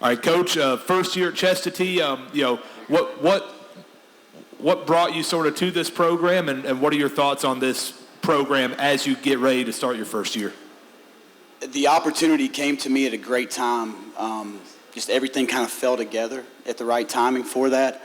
All right, Coach, first year at CHESTATEE, what brought you sort of to this program, and what are your thoughts on this program as you get ready to start your first year? The opportunity came to me at a great time. Just everything kind of fell together at the right timing for that.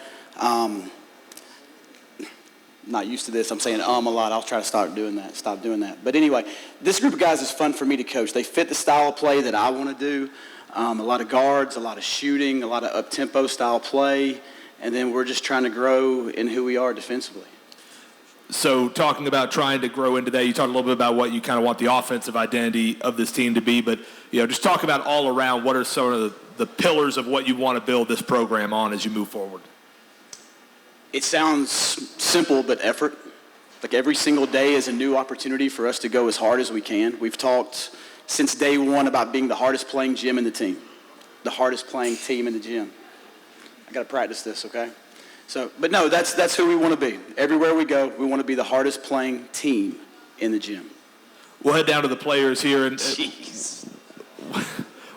Not used to this. I'm saying a lot. I'll try to stop doing that. But anyway, this group of guys is fun for me to coach. They fit the style of play that I want to do. A lot of guards, a lot of shooting, a lot of up-tempo style play, and then we're just trying to grow in who we are defensively. So talking about trying to grow into that, you talked a little bit about what you kind of want the offensive identity of this team to be, but just talk about all around what are some of the pillars of what you want to build this program on as you move forward. It sounds simple, but effort. Like every single day is a new opportunity for us to go as hard as we can. We've talked since day one about being the hardest playing gym in the team, the hardest playing team in the gym. I got to practice this, okay? But no, that's who we want to be. Everywhere we go, we want to be the hardest playing team in the gym. We'll head down to the players here. And Jeez.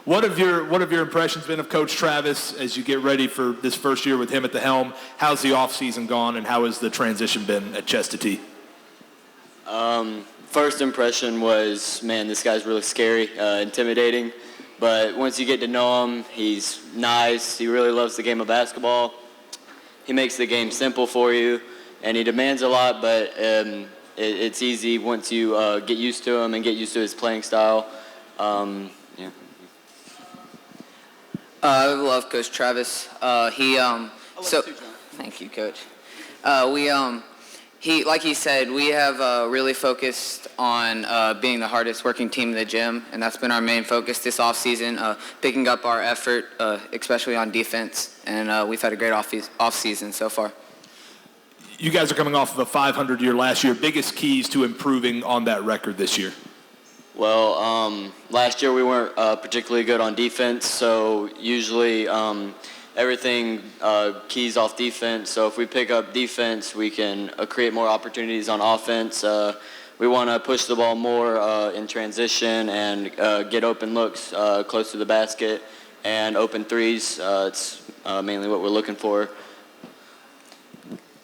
What have your impressions been of Coach Travis as you get ready for this first year with him at the helm? How's the offseason gone, and how has the transition been at CHESTATEE? First impression was, man, this guy's really scary, intimidating. But once you get to know him, he's nice. He really loves the game of basketball. He makes the game simple for you, and he demands a lot, but it's easy once you get used to him and get used to his playing style. Yeah. I love Coach Travis. Thank you, Coach. Like he said, we have really focused on being the hardest working team in the gym, and that's been our main focus this offseason, picking up our effort, especially on defense, and we've had a great offseason so far. You guys are coming off of a 500 year last year. Biggest keys to improving on that record this year? Well, last year we weren't particularly good on defense, so usually everything keys off defense. So if we pick up defense, we can create more opportunities on offense. We want to push the ball more in transition and get open looks close to the basket and open threes. It's mainly what we're looking for.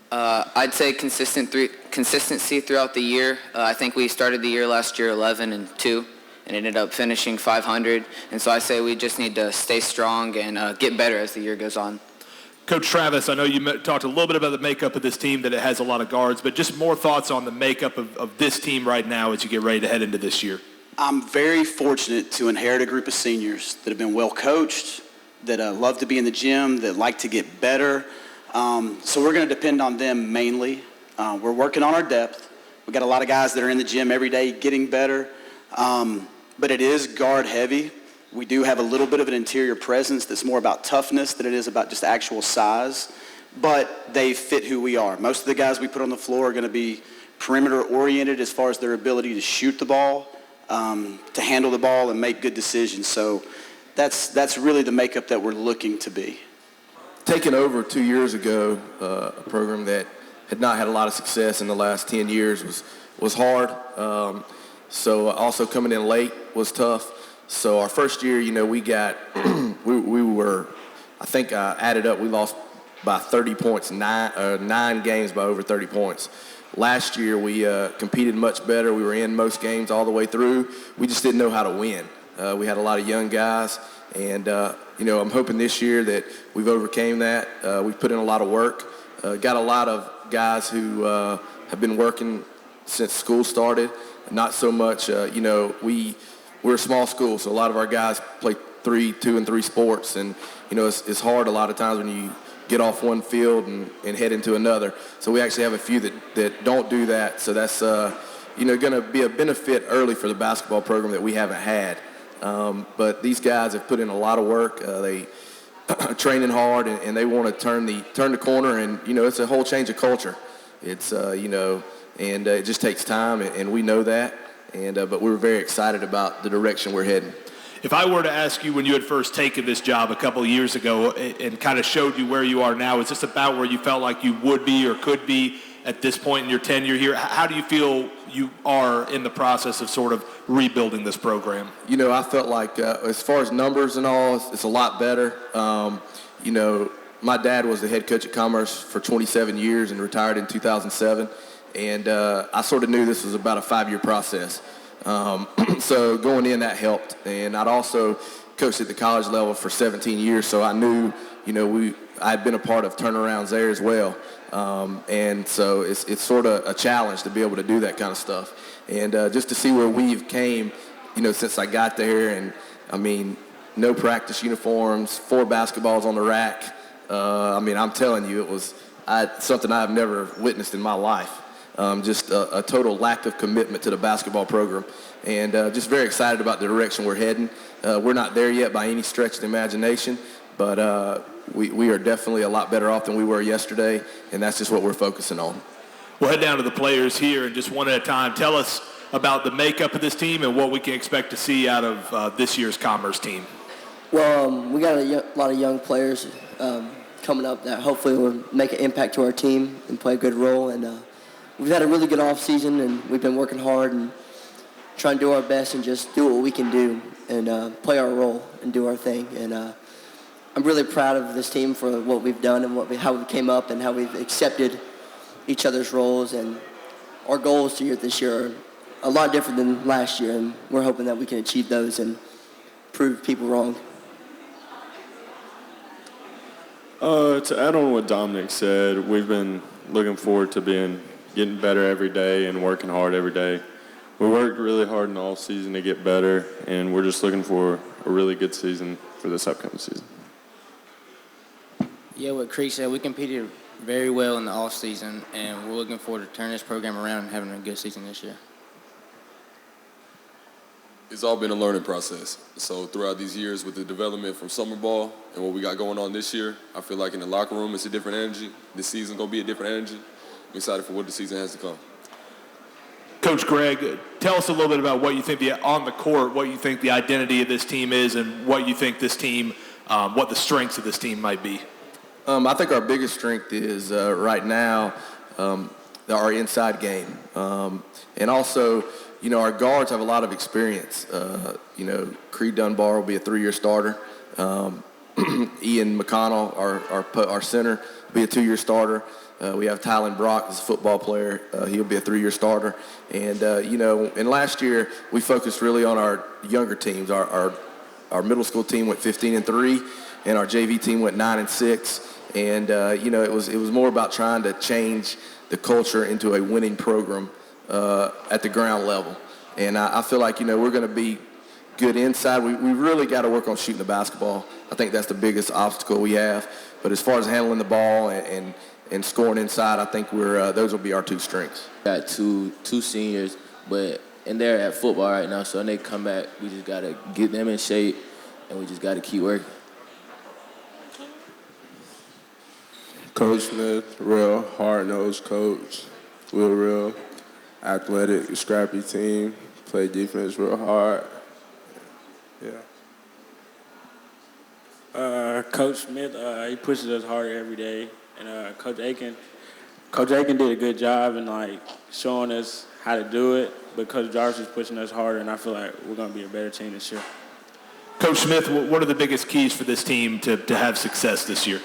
I'd say consistency throughout the year. I think we started the year last year 11-2 and ended up finishing 500. And so I say we just need to stay strong and get better as the year goes on. Coach Travis, I know you talked a little bit about the makeup of this team, that it has a lot of guards, but just more thoughts on the makeup of this team right now as you get ready to head into this year. I'm very fortunate to inherit a group of seniors that have been well coached, that love to be in the gym, that like to get better. So we're going to depend on them mainly. We're working on our depth. We've got a lot of guys that are in the gym every day getting better. But it is guard heavy. We do have a little bit of an interior presence that's more about toughness than it is about just actual size. But they fit who we are. Most of the guys we put on the floor are going to be perimeter oriented as far as their ability to shoot the ball, to handle the ball and make good decisions. So that's really the makeup that we're looking to be. Taking over 2 years ago, a program that had not had a lot of success in the last 10 years was hard. So also coming in late was tough. So our first year, we got, we were, I think I added up, we lost by 30 points, nine games by over 30 points. Last year, we competed much better. We were in most games all the way through. We just didn't know how to win. We had a lot of young guys, and I'm hoping this year that we've overcame that. We've put in a lot of work. Got a lot of guys who have been working since school started. Not so much, we're a small school, so a lot of our guys play 2 and 3 sports, and it's hard a lot of times when you get off one field and head into another. So we actually have a few that don't do that. So that's going to be a benefit early for the basketball program that we haven't had. But these guys have put in a lot of work. They training hard, and they want to turn the corner. And it's a whole change of culture. It's and it just takes time, and we know that. And but we're very excited about the direction we're heading. If I were to ask you when you had first taken this job a couple of years ago and kind of showed you where you are now, is this about where you felt like you would be or could be at this point in your tenure here? How do you feel you are in the process of sort of rebuilding this program? You know, I felt like as far as numbers and all, it's a lot better. You know, my dad was the head coach at Commerce for 27 years and retired in 2007. And I sort of knew this was about a 5-year process. So going in, that helped. And I'd also coached at the college level for 17 years, so I knew, you know, I'd been a part of turnarounds there as well. And so it's sort of a challenge to be able to do that kind of stuff. And just to see where we've came, you know, since I got there. And, I mean, no practice uniforms, 4 basketballs on the rack. I mean, I'm telling you, it was something I've never witnessed in my life. Just a total lack of commitment to the basketball program. And just very excited about the direction we're heading. We're not there yet by any stretch of the imagination, but we are definitely a lot better off than we were yesterday, and that's just what we're focusing on. We'll head down to the players here, and just one at a time, tell us about the makeup of this team and what we can expect to see out of this year's Commerce team. Well, we got a lot of young players coming up that hopefully will make an impact to our team and play a good role. And we've had a really good off season, and we've been working hard and trying to do our best and just do what we can do and play our role and do our thing. And I'm really proud of this team for what we've done and how we came up and how we've accepted each other's roles. And our goals this year are a lot different than last year, and we're hoping that we can achieve those and prove people wrong. To add on what Dominic said, we've been looking forward to getting better every day and working hard every day. We worked really hard in the off season to get better, and we're just looking for a really good season for this upcoming season. Yeah, what Creek said, we competed very well in the off season, and we're looking forward to turning this program around and having a good season this year. It's all been a learning process. So throughout these years with the development from summer ball and what we got going on this year, I feel like in the locker room it's a different energy. This season's going to be a different energy. I'm excited for what the season has to come. Coach Greg, tell us a little bit about what you think on the court, what you think the identity of this team is, and what you think this team, what the strengths of this team might be. I think our biggest strength is right now our inside game. And also, you know, our guards have a lot of experience. You know, Creed Dunbar will be a 3-year starter. Ian McConnell, our center, will be a 2-year starter. We have Tylen Brock as a football player. He'll be a 3-year starter. And, you know, and last year we focused really on our younger teams. Our middle school team went 15-3, and our JV team went 9-6. And, you know, it was more about trying to change the culture into a winning program at the ground level. And I feel like, you know, we're going to be good inside. We really got to work on shooting the basketball. I think that's the biggest obstacle we have. But as far as handling the ball and scoring inside, I think those will be our 2 strengths. Got two seniors, and they're at football right now, so when they come back, we just got to get them in shape, and we just got to keep working. Coach Smith, real hard-nosed coach. We're real athletic, scrappy team. Play defense real hard. Yeah. Coach Smith, he pushes us hard every day. And Coach Aiken did a good job in like showing us how to do it, but Coach Jarvis is pushing us harder, and I feel like we're going to be a better team this year. Coach Smith, what are the biggest keys for this team to have success this year?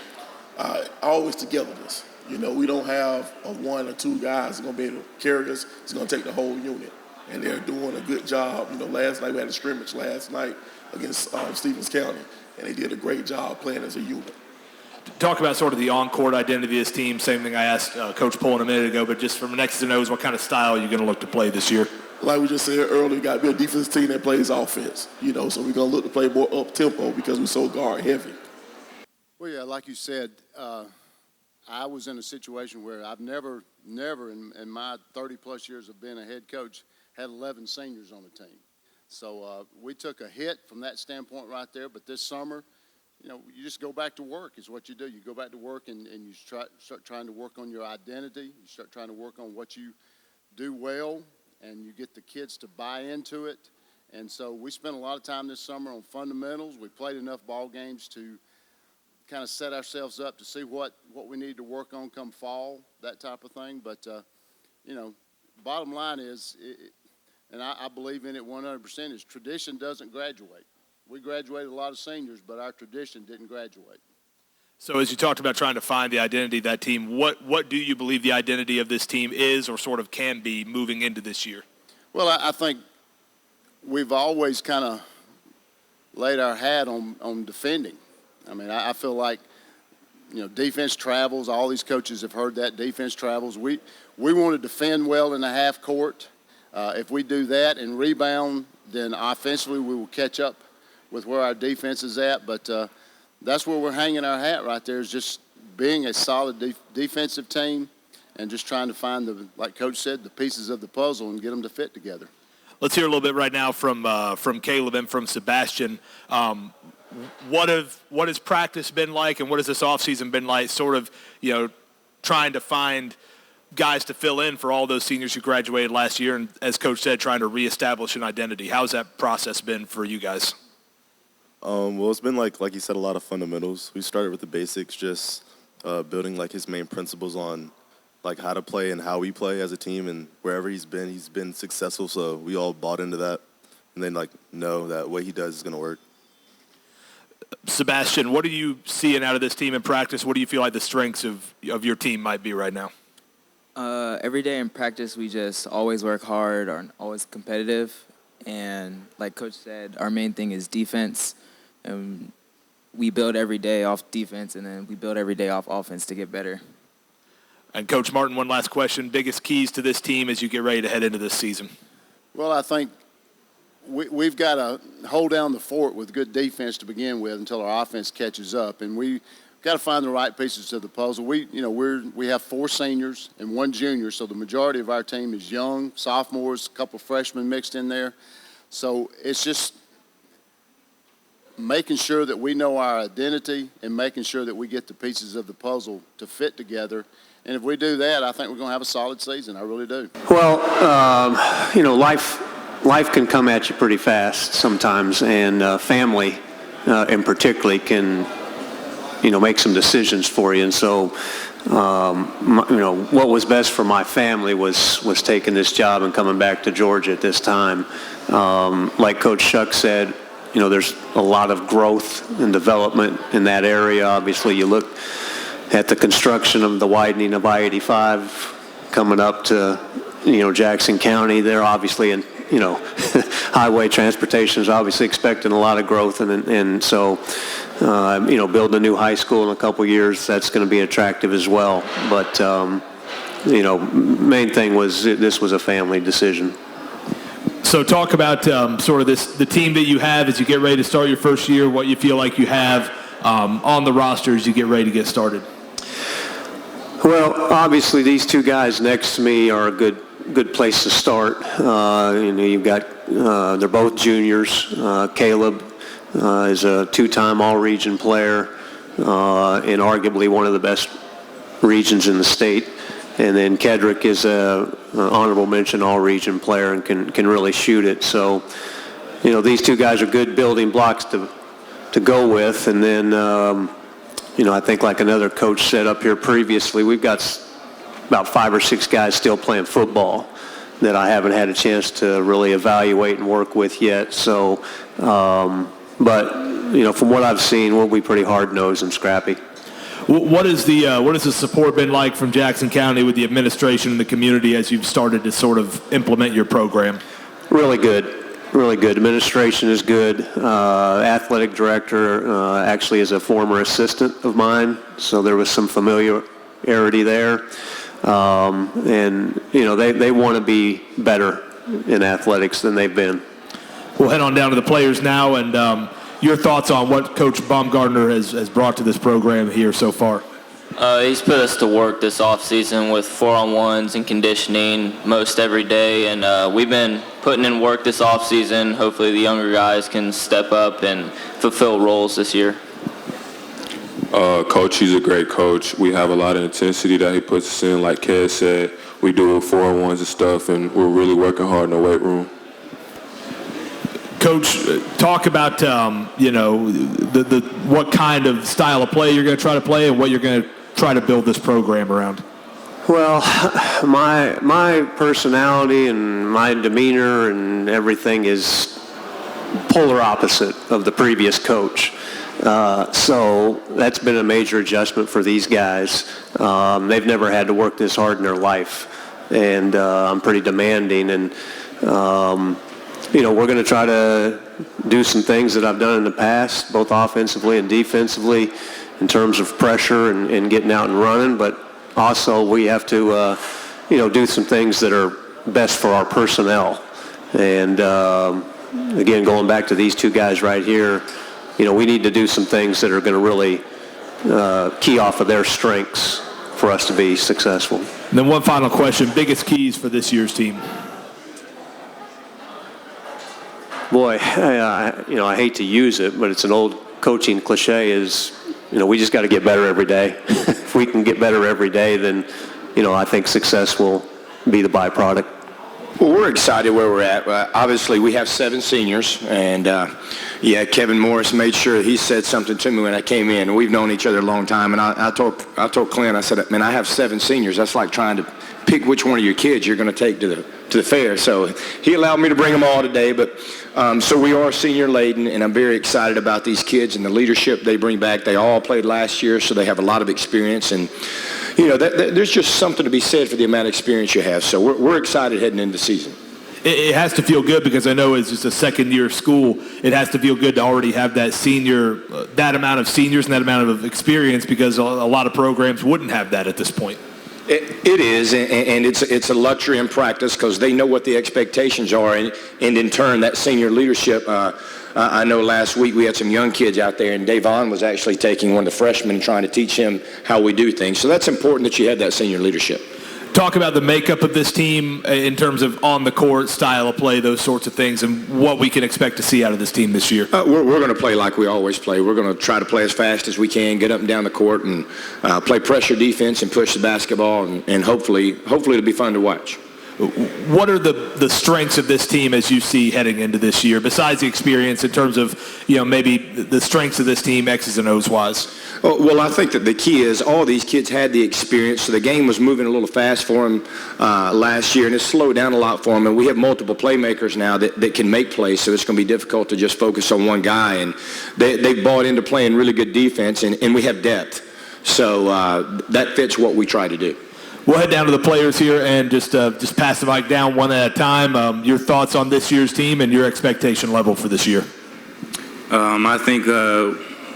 Always togetherness. You know, we don't have 1 or 2 guys that are going to be able to carry us. It's going to take the whole unit, and they're doing a good job. You know, last night we had a scrimmage last night against Stevens County, and they did a great job playing as a unit. Talk about sort of the on-court identity of this team. Same thing I asked Coach Pullen a minute ago, but just from an X's and O's, what kind of style are you going to look to play this year? Like we just said earlier, we got to be a defensive team that plays offense. You know, so we're going to look to play more up-tempo because we're so guard-heavy. Well, yeah, like you said, I was in a situation where I've never in my 30-plus years of being a head coach had 11 seniors on the team. So we took a hit from that standpoint right there, but this summer, you know, you just go back to work is what you do. You go back to work and you start trying to work on your identity. You start trying to work on what you do well, and you get the kids to buy into it. And so we spent a lot of time this summer on fundamentals. We played enough ball games to kind of set ourselves up to see what we need to work on come fall, that type of thing. But, bottom line is, and I believe in it 100%, is tradition doesn't graduate. We graduated a lot of seniors, but our tradition didn't graduate. So as you talked about trying to find the identity of that team, what do you believe the identity of this team is or sort of can be moving into this year? Well, I think we've always kind of laid our hat on defending. I mean, I feel like, defense travels. All these coaches have heard that. Defense travels. We want to defend well in the half court. If we do that and rebound, then offensively we will catch up with where our defense is at. But that's where we're hanging our hat right there, is just being a solid defensive team and just trying to find, like Coach said, the pieces of the puzzle and get them to fit together. Let's hear a little bit right now from Caleb and from Sebastian. What has practice been like, and what has this offseason been like, sort of, trying to find guys to fill in for all those seniors who graduated last year, and as Coach said, trying to reestablish an identity. How's that process been for you guys? Well, it's been like you said, a lot of fundamentals. We started with the basics, just building like his main principles on like how to play and how we play as a team, and wherever he's been successful. So we all bought into that, and then know that what he does is going to work. Sebastian, what are you seeing out of this team in practice? What do you feel like the strengths of your team might be right now? Every day in practice, we just always work hard, are always competitive, and like Coach said, our main thing is defense. And we build every day off defense, and then we build every day off offense to get better. And Coach Martin, one last question. Biggest keys to this team as you get ready to head into this season? Well, I think we've got to hold down the fort with good defense to begin with until our offense catches up, and we've got to find the right pieces to the puzzle. We have 4 seniors and 1 junior, so the majority of our team is young, sophomores, a couple freshmen mixed in there. So it's just making sure that we know our identity and making sure that we get the pieces of the puzzle to fit together. And if we do that, I think we're going to have a solid season. I really do. Well, life can come at you pretty fast sometimes, and family in particular can, make some decisions for you. And so, what was best for my family was taking this job and coming back to Georgia at this time. Like Coach Shuck said, there's a lot of growth and development in that area. Obviously, you look at the construction of the widening of I-85 coming up to, Jackson County. They're obviously in, highway transportation is obviously expecting a lot of growth. And so, building a new high school in a couple years, that's going to be attractive as well. But, main thing was this was a family decision. So talk about sort of the team that you have as you get ready to start your first year, what you feel like you have on the roster as you get ready to get started. Well, obviously these 2 guys next to me are a good place to start. You've got they're both juniors. Caleb is a 2-time All-Region player in arguably one of the best regions in the state. And then Kedrick is a honorable mention All-Region player and can really shoot it. So, these 2 guys are good building blocks to go with. And then, I think like another coach said up here previously, we've got about 5 or 6 guys still playing football that I haven't had a chance to really evaluate and work with yet. So, but, from what I've seen, we'll be pretty hard-nosed and scrappy. What has the support been like from Jackson County with the administration and the community as you've started to sort of implement your program? Really good. Really good. Administration is good. Athletic director actually is a former assistant of mine, so there was some familiarity there. And, they want to be better in athletics than they've been. We'll head on down to the players now, and your thoughts on what Coach Baumgartner has brought to this program here so far. He's put us to work this offseason with 4-on-1s and conditioning most every day, and we've been putting in work this offseason. Hopefully the younger guys can step up and fulfill roles this year. Coach, he's a great coach. We have a lot of intensity that he puts us in. Like Kez said, we do 4-on-1s and stuff, and we're really working hard in the weight room. Coach, talk about what kind of style of play you're going to try to play and what you're going to try to build this program around. Well, my personality and my demeanor and everything is polar opposite of the previous coach. So that's been a major adjustment for these guys. They've never had to work this hard in their life, and I'm pretty demanding. And we're going to try to do some things that I've done in the past, both offensively and defensively, in terms of pressure and getting out and running. But also we have to, do some things that are best for our personnel. And again, going back to these two guys right here, we need to do some things that are going to really key off of their strengths for us to be successful. And then one final question, biggest keys for this year's team? Boy, I hate to use it, but it's an old coaching cliche is, we just got to get better every day. If we can get better every day, then, I think success will be the byproduct. Well, we're excited where we're at. Obviously, we have 7 seniors, and Kevin Morris made sure he said something to me when I came in. We've known each other a long time, and I told Clint, I said, man, I have 7 seniors. That's like trying to pick which one of your kids you're going to take to the fair. So he allowed me to bring them all today, but so we are senior laden, and I'm very excited about these kids and the leadership they bring back. They all played last year, so they have a lot of experience, and there's just something to be said for the amount of experience you have. So we're excited heading into the season. It has to feel good because I know it's just a second-year school. It has to feel good to already have that that amount of seniors and that amount of experience, because a lot of programs wouldn't have that at this point. It is, and it's a luxury in practice because they know what the expectations are, and in turn, that senior leadership. I know last week we had some young kids out there, and Davon was actually taking one of the freshmen and trying to teach him how we do things. So that's important that you have that senior leadership. Talk about the makeup of this team in terms of on-the-court style of play, those sorts of things, and what we can expect to see out of this team this year. We're going to play like we always play. We're going to try to play as fast as we can, get up and down the court, and play pressure defense and push the basketball, and hopefully it'll be fun to watch. What are the strengths of this team as you see heading into this year, besides the experience in terms of, maybe the strengths of this team, X's and O's wise? Well, I think that the key is all these kids had the experience, so the game was moving a little fast for them last year, and it's slowed down a lot for them, and we have multiple playmakers now that can make plays, so it's going to be difficult to just focus on one guy, and they've bought into playing really good defense, and we have depth, so that fits what we try to do. We'll head down to the players here and just pass the mic down one at a time. Your thoughts on this year's team and your expectation level for this year? I think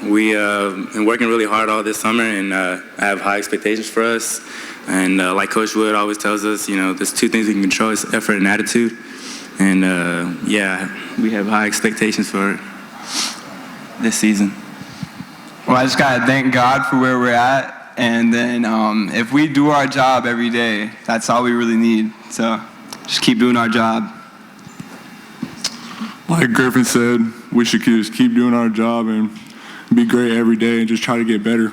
we been working really hard all this summer, and I have high expectations for us. And like Coach Wood always tells us, there's 2 things we can control: is effort and attitude. And we have high expectations for this season. Well, I just got to thank God for where we're at. And then if we do our job every day, that's all we really need. So just keep doing our job. Like Griffin said, we should just keep doing our job and be great every day and just try to get better.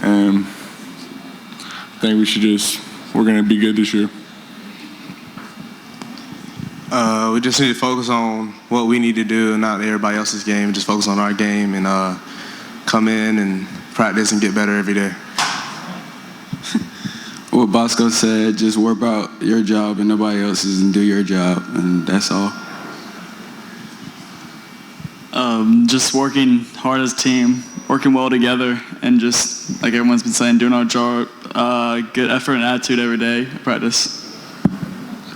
And I think we're going to be good this year. We just need to focus on what we need to do, not everybody else's game. Just focus on our game and come in and practice and get better every day. What Bosco said, just work out your job and nobody else's and do your job, and that's all. Just working hard as a team, working well together, and just, like everyone's been saying, doing our job, good effort and attitude every day, practice.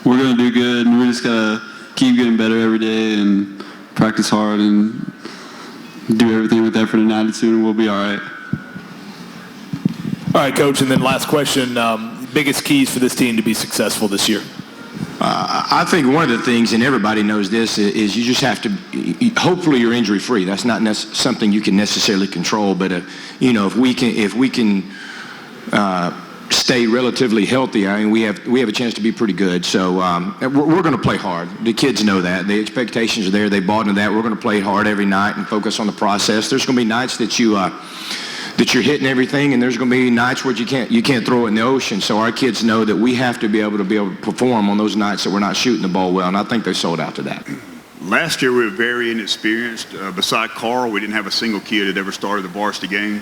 We're going to do good, and we just got to keep getting better every day and practice hard and do everything with effort and attitude, and we'll be all right. All right, Coach, and then last question, biggest keys for this team to be successful this year? I think one of the things, and everybody knows this, is you just have to, hopefully you're injury-free. That's not something you can necessarily control, but if we can stay relatively healthy, I mean, we have a chance to be pretty good. So we're going to play hard. The kids know that. The expectations are there. They bought into that. We're going to play hard every night and focus on the process. There's going to be nights that you're hitting everything, and there's going to be nights where you can't throw it in the ocean. So our kids know that we have to be able to perform on those nights that we're not shooting the ball well, and I think they sold out to that. Last year we were very inexperienced. Beside Carl, we didn't have a single kid that ever started the varsity game.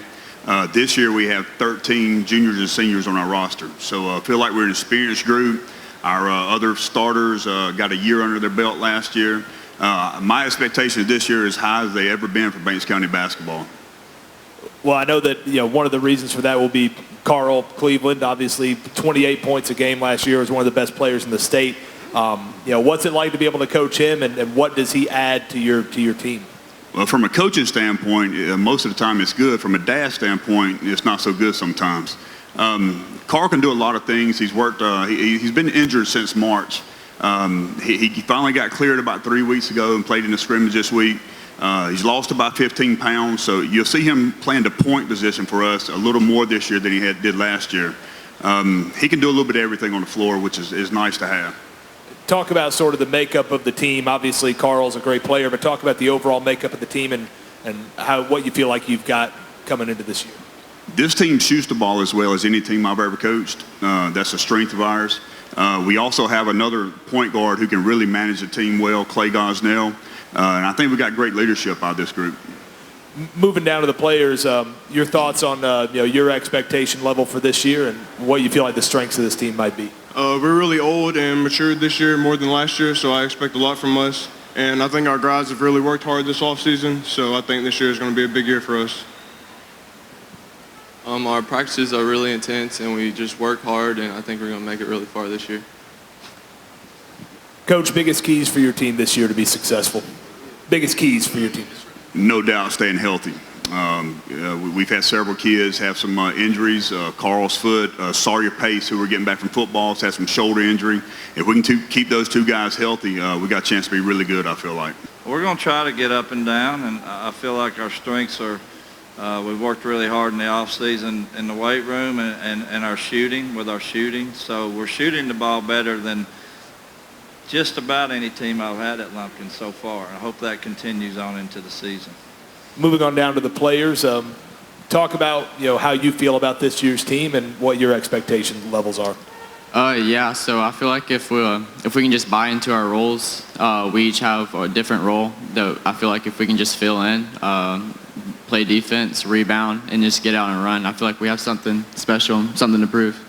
This year we have 13 juniors and seniors on our roster. So I feel like we're an experienced group. Our other starters got a year under their belt last year. My expectations this year is as high as they ever been for Banks County basketball. Well, I know that one of the reasons for that will be Carl Cleveland. Obviously, 28 points a game last year, was one of the best players in the state. What's it like to be able to coach him, and what does he add to your team? Well, from a coaching standpoint, most of the time it's good. From a dad standpoint, it's not so good sometimes. Carl can do a lot of things. He's worked. He's been injured since March. He finally got cleared about 3 weeks ago and played in the scrimmage this week. He's lost about 15 pounds, so you'll see him playing the point position for us a little more this year than he did last year. He can do a little bit of everything on the floor, which is nice to have. Talk about sort of the makeup of the team. Obviously, Carl's a great player, but talk about the overall makeup of the team and what you feel like you've got coming into this year. This team shoots the ball as well as any team I've ever coached. That's a strength of ours. We also have another point guard who can really manage the team well, Clay Gosnell. And I think we got great leadership out of this group. Moving down to the players, your thoughts on your expectation level for this year and what you feel like the strengths of this team might be? We're really old and matured this year more than last year, so I expect a lot from us. And I think our guys have really worked hard this offseason, so I think this year is going to be a big year for us. Our practices are really intense, and we just work hard, and I think we're going to make it really far this year. Coach, biggest keys for your team this year to be successful? Biggest keys for your team? No doubt staying healthy. We've had several kids have some injuries. Carl's foot, Sawyer Pace, who we're getting back from football, has had some shoulder injury. If we can keep those two guys healthy, we got a chance to be really good, I feel like. We're going to try to get up and down, and I feel like our strengths are we've worked really hard in the off-season in the weight room and our shooting. So we're shooting the ball better than just about any team I've had at Lumpkin so far. I hope that continues on into the season. Moving on down to the players, talk about how you feel about this year's team and what your expectation levels are. Yeah, so I feel like if we can just buy into our roles, we each have a different role that I feel like if we can just fill in, play defense, rebound, and just get out and run, I feel like we have something special, something to prove.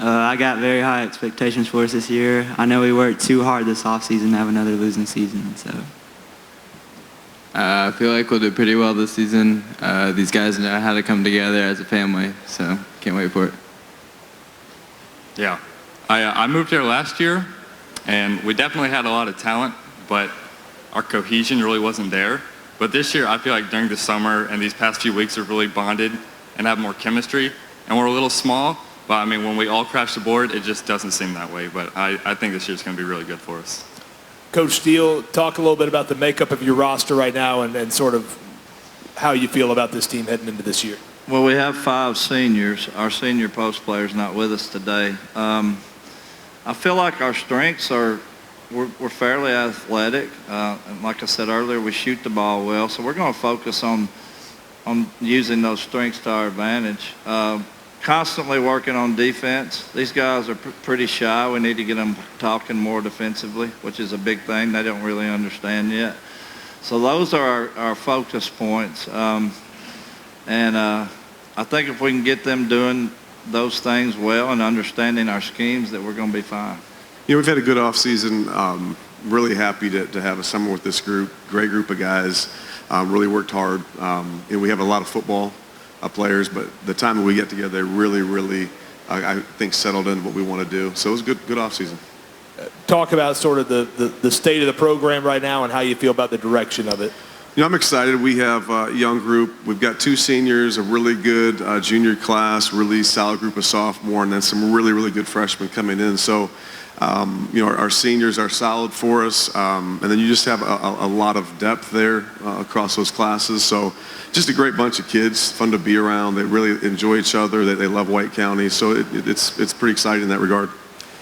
I got very high expectations for us this year. I know we worked too hard this offseason to have another losing season, so. I feel like we'll do pretty well this season. These guys know how to come together as a family, so can't wait for it. Yeah, I moved here last year, and we definitely had a lot of talent, but our cohesion really wasn't there. But this year, I feel like during the summer and these past few weeks, we've really bonded and have more chemistry. And we're a little small, but I mean, when we all crash the board, it just doesn't seem that way. But I think this year's going to be really good for us. Coach Steele, talk a little bit about the makeup of your roster right now and sort of how you feel about this team heading into this year. Well, we have 5 seniors. Our senior post player's not with us today. I feel like our strengths are we're fairly athletic. And like I said earlier, we shoot the ball well. So we're going to focus on using those strengths to our advantage. Constantly working on defense. These guys are pretty shy. We need to get them talking more defensively, which is a big thing they don't really understand yet. So those are our focus points. And I think if we can get them doing those things well and understanding our schemes, that we're going to be fine. We've had a good offseason. Really happy to have a summer with this group. Great group of guys. Really worked hard. And we have a lot of football players, but the time that we get together, they really, I think, settled into what we want to do. So it was a good offseason. Talk about sort of the state of the program right now and how you feel about the direction of it. I'm excited. We have a young group. We've got 2 seniors, a really good junior class, really solid group of sophomore, and then some really good freshmen coming in. So, our seniors are solid for us, and then you just have a lot of depth there across those classes. So just a great bunch of kids, fun to be around. They really enjoy each other. They love White County. So it's pretty exciting in that regard.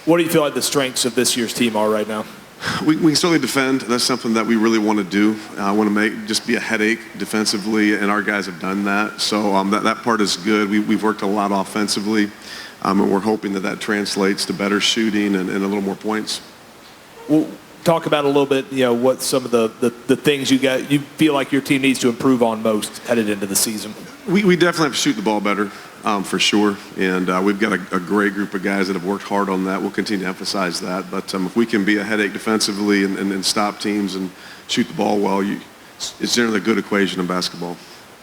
What do you feel like the strengths of this year's team are right now? We can certainly defend. That's something that we really want to do. I want to just be a headache defensively, and our guys have done that. So that part is good. We've worked a lot offensively, and we're hoping that translates to better shooting and a little more points. Well, talk about a little bit, what some of the things you feel like your team needs to improve on most headed into the season. We definitely have to shoot the ball better, for sure. And we've got a great group of guys that have worked hard on that. We'll continue to emphasize that. But if we can be a headache defensively and stop teams and shoot the ball well, it's generally a good equation in basketball.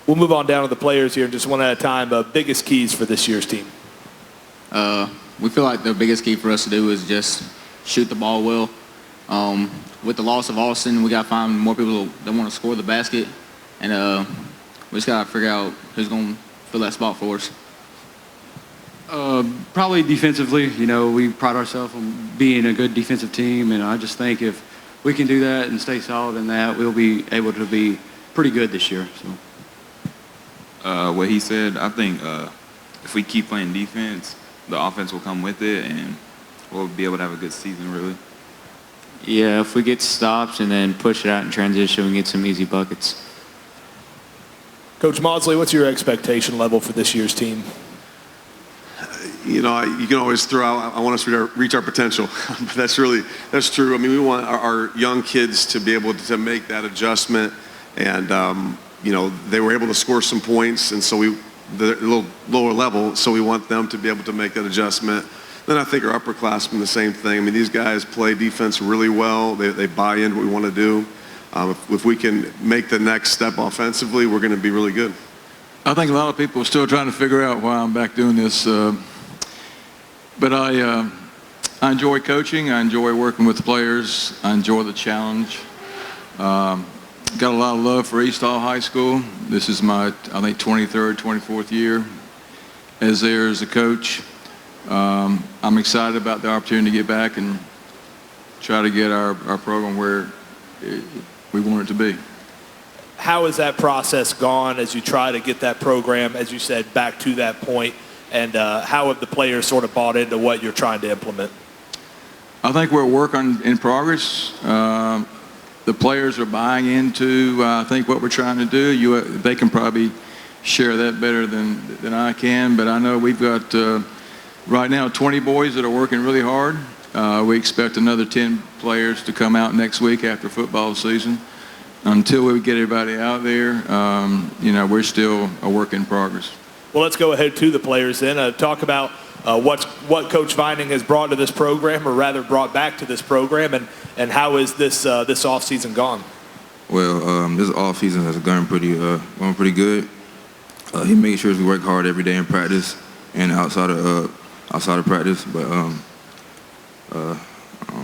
We'll move on down to the players here, just one at a time. Biggest keys for this year's team. We feel like the biggest key for us to do is just shoot the ball well. With the loss of Austin, we got to find more people that want to score the basket. And we just got to figure out who's going to fill that spot for us. Probably defensively. We pride ourselves on being a good defensive team, and I just think if we can do that and stay solid in that, we'll be able to be pretty good this year. So. What he said, I think if we keep playing defense, the offense will come with it, and we'll be able to have a good season, really. Yeah, if we get stops and then push it out in transition, we get some easy buckets. Coach Maudsley, what's your expectation level for this year's team? You can always throw out, I want us to reach our potential. But that's true. I mean, we want our young kids to be able to make that adjustment. And, they were able to score some points, and so they're a little lower level, so we want them to be able to make that adjustment. Then I think our upperclassmen, the same thing. I mean, these guys play defense really well. They buy into what we want to do. If we can make the next step offensively, we're going to be really good. I think a lot of people are still trying to figure out why I'm back doing this. But I enjoy coaching. I enjoy working with the players. I enjoy the challenge. Got a lot of love for East Hall High School. This is my, I think, 23rd, 24th year as there as a coach. I'm excited about the opportunity to get back and try to get our program where we want it to be. How has that process gone as you try to get that program, as you said, back to that point? And how have the players sort of bought into what you're trying to implement? I think we're a work in progress. The players are buying into, I think, what we're trying to do. They can probably share that better than I can. But I know we've got, right now, 20 boys that are working really hard. We expect another 10 players to come out next week after football season. Until we get everybody out there, we're still a work in progress. Well, let's go ahead to the players then. Talk about what Coach Vining has brought to this program, or rather brought back to this program, and how is this offseason gone? Well, this offseason has gone pretty good. He makes sure we work hard every day in practice and outside of practice. But I'm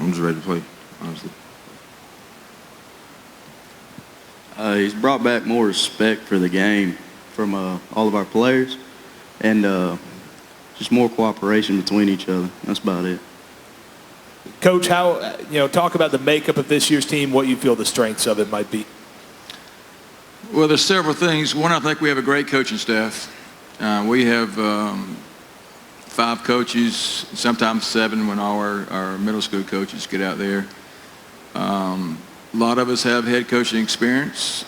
just ready to play, honestly. He's brought back more respect for the game from all of our players, and just more cooperation between each other. That's about it. Coach, talk about the makeup of this year's team, what you feel the strengths of it might be. Well, there's several things. One, I think we have a great coaching staff. We have 5 coaches, sometimes 7 when all our middle school coaches get out there. A lot of us have head coaching experience.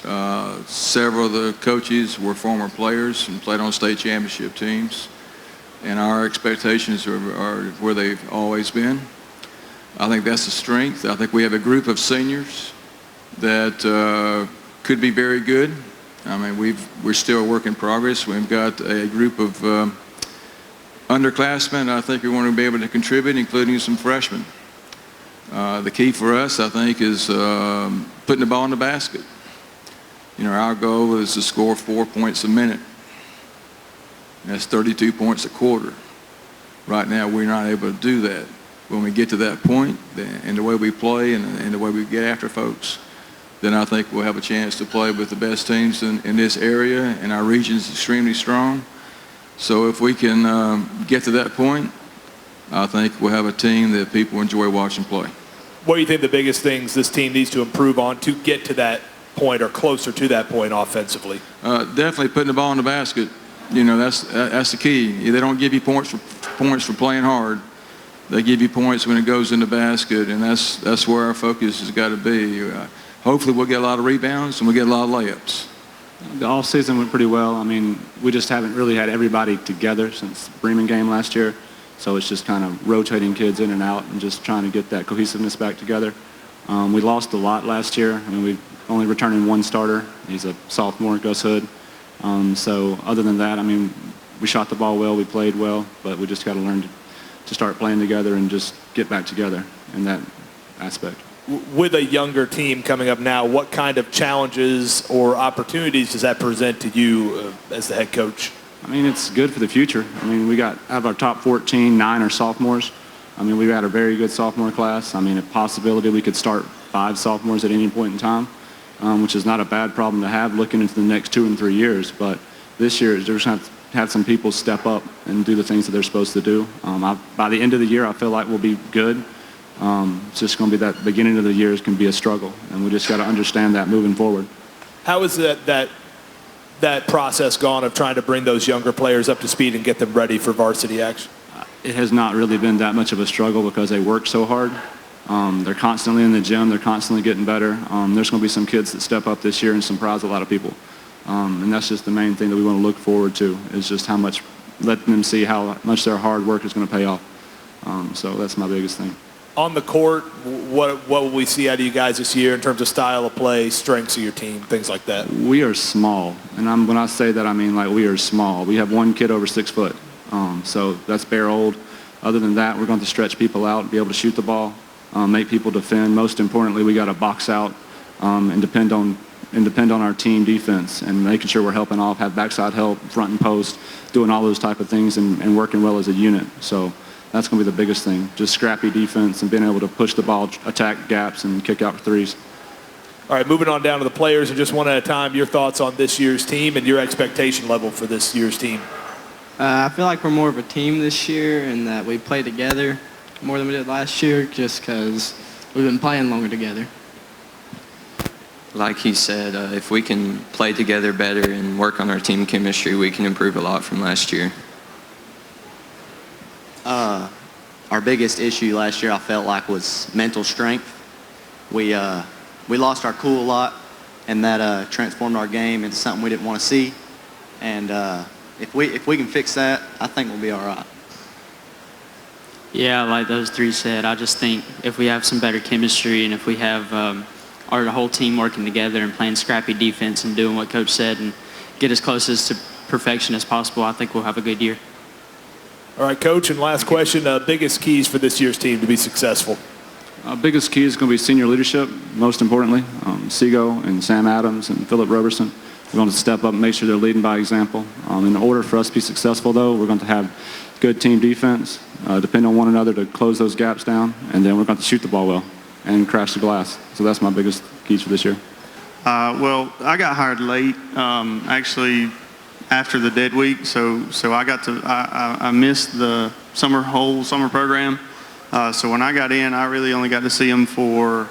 Several of the coaches were former players and played on state championship teams. And our expectations are where they've always been. I think that's a strength. I think we have a group of seniors that could be very good. I mean, we're still a work in progress. We've got a group of underclassmen I think we want to be able to contribute, including some freshmen. The key for us, I think, is putting the ball in the basket. Our goal is to score 4 points a minute. That's 32 points a quarter. Right now, we're not able to do that. When we get to that point, and the way we play and the way we get after folks, then I think we'll have a chance to play with the best teams in this area, and our region is extremely strong. So if we can get to that point, I think we'll have a team that people enjoy watching play. What do you think the biggest things this team needs to improve on to get to that point or closer to that point offensively? Definitely putting the ball in the basket. That's the key. They don't give you points for playing hard. They give you points when it goes in the basket, and that's where our focus has got to be. Hopefully we'll get a lot of rebounds and we'll get a lot of layups. The off-season went pretty well. I mean, we just haven't really had everybody together since the Bremen game last year. So it's just kind of rotating kids in and out and just trying to get that cohesiveness back together. We lost a lot last year. I mean, we only returning one starter. He's a sophomore, Gus Hood. So other than that, I mean, we shot the ball well, we played well, but we just got to learn to start playing together and just get back together in that aspect. With a younger team coming up now, what kind of challenges or opportunities does that present to you as the head coach? I mean, it's good for the future. I mean, we got out of our top 14, 9 are sophomores. I mean, we've had a very good sophomore class. I mean, a possibility we could start 5 sophomores at any point in time, which is not a bad problem to have looking into the next 2 and 3 years. But this year, there's going to have some people step up and do the things that they're supposed to do. By the end of the year, I feel like we'll be good. It's just going to be that beginning of the year can be a struggle, and we just got to understand that moving forward. How is that process gone of trying to bring those younger players up to speed and get them ready for varsity action? It has not really been that much of a struggle because they work so hard. They're constantly in the gym. They're constantly getting better. There's going to be some kids that step up this year and surprise a lot of people. And that's just the main thing that we want to look forward to, is just how much, letting them see how much their hard work is going to pay off. So that's my biggest thing. On the court, what will we see out of you guys this year in terms of style of play, strengths of your team, things like that? We are small. And when I say that, I mean like we are small. We have one kid over 6 foot. So that's bare old. Other than that, we're going to stretch people out, be able to shoot the ball, make people defend. Most importantly, we got to box out and depend on our team defense and making sure we're helping off, have backside help, front and post, doing all those type of things and working well as a unit. So that's going to be the biggest thing, just scrappy defense and being able to push the ball, attack gaps, and kick out threes. All right, moving on down to the players, and just one at a time, your thoughts on this year's team and your expectation level for this year's team. I feel like we're more of a team this year and that we play together more than we did last year just because we've been playing longer together. Like he said, if we can play together better and work on our team chemistry, we can improve a lot from last year. Our biggest issue last year, I felt like, was mental strength. We lost our cool a lot, and that transformed our game into something we didn't want to see. And if we can fix that, I think we'll be all right. Yeah, like those three said, I just think if we have some better chemistry and if we have our whole team working together and playing scrappy defense and doing what Coach said and get as close as to perfection as possible, I think we'll have a good year. All right, Coach, and last question, biggest keys for this year's team to be successful? Biggest key is going to be senior leadership, most importantly. Seago and Sam Adams and Philip Roberson. We're going to step up and make sure they're leading by example. In order for us to be successful, though, we're going to have good team defense, depend on one another to close those gaps down, and then we're going to shoot the ball well and crash the glass. So that's my biggest keys for this year. Well, I got hired late, actually after the dead week, so I missed the whole summer program. So when I got in, I really only got to see them for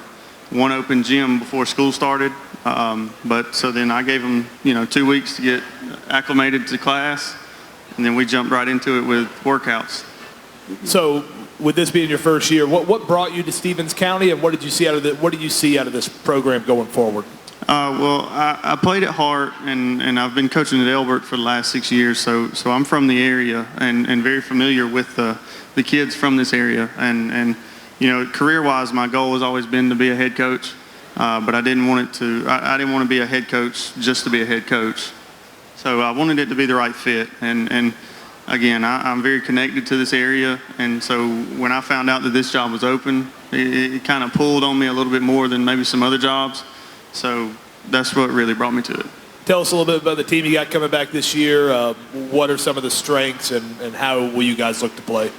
one open gym before school started. But so then I gave them, 2 weeks to get acclimated to class, and then we jumped right into it with workouts. So with this being your first year, what brought you to Stevens County, and what did you see out of this program going forward? Well, I played at Hart, and I've been coaching at Elbert for the last 6 years, so I'm from the area and very familiar with the kids from this area. And career-wise, my goal has always been to be a head coach, but I didn't want to be a head coach just to be a head coach. So I wanted it to be the right fit, and again, I'm very connected to this area, and so when I found out that this job was open, it kind of pulled on me a little bit more than maybe some other jobs. So that's what really brought me to it. Tell us a little bit about the team you got coming back this year. What are some of the strengths, and how will you guys look to play?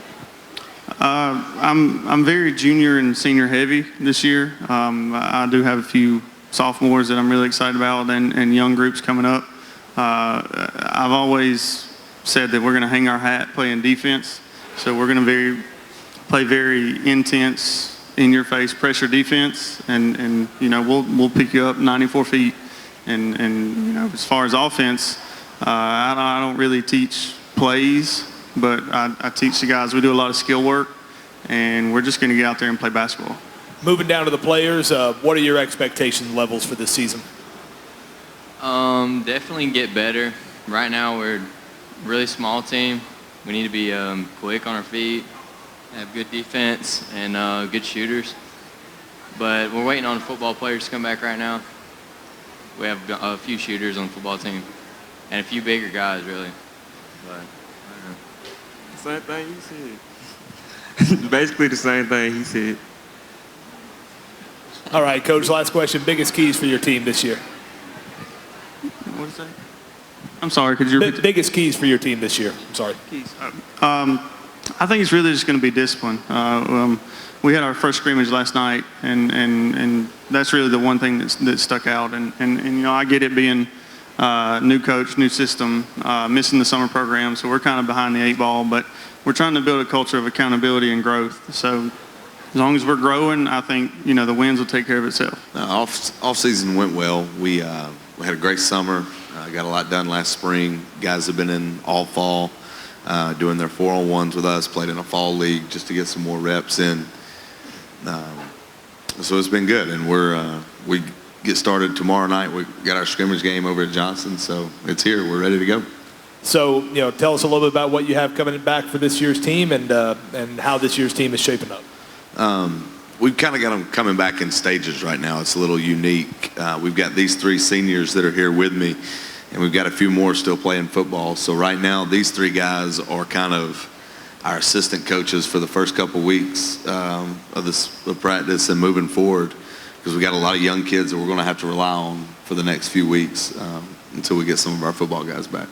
I'm very junior and senior heavy this year. I do have a few sophomores that I'm really excited about, and young groups coming up. I've always said that we're going to hang our hat playing defense. So we're going to play very intense, in-your-face pressure defense, and we'll pick you up 94 feet. And as far as offense, I don't really teach plays, but I teach the guys. We do a lot of skill work, and we're just going to get out there and play basketball. Moving down to the players, what are your expectation levels for this season? Definitely get better. Right now we're a really small team. We need to be quick on our feet, have good defense, and good shooters. but we're waiting on football players to come back right now. We have a few shooters on the football team and a few bigger guys, really. But Same thing you said. Basically the same thing he said. All right, Coach, last question. Biggest keys for your team this year? What is that? I'm sorry, could you repeat? Biggest keys for your team this year. I'm sorry. I think it's really just going to be discipline. We had our first scrimmage last night, and that's really the one thing that stuck out. And you know, I get it being new coach, new system, missing the summer program, so we're kind of behind the 8 ball, but we're trying to build a culture of accountability and growth. So as long as we're growing, I think, you know, the wins will take care of itself. Off season went well. We had a great summer. Got a lot done last spring. Guys have been in all fall doing their 4-on-1s with us, played in a fall league just to get some more reps in. So it's been good, and we get started tomorrow night. We got our scrimmage game over at Johnson, so it's here. We're ready to go. So, you know, tell us a little bit about what you have coming back for this year's team and how this year's team is shaping up. We've kind of got them coming back in stages right now. It's a little unique. We've got these 3 seniors that are here with me, and we've got a few more still playing football. So right now, these 3 guys are kind of our assistant coaches for the first couple weeks of practice and moving forward, because we got a lot of young kids that we're going to have to rely on for the next few weeks until we get some of our football guys back.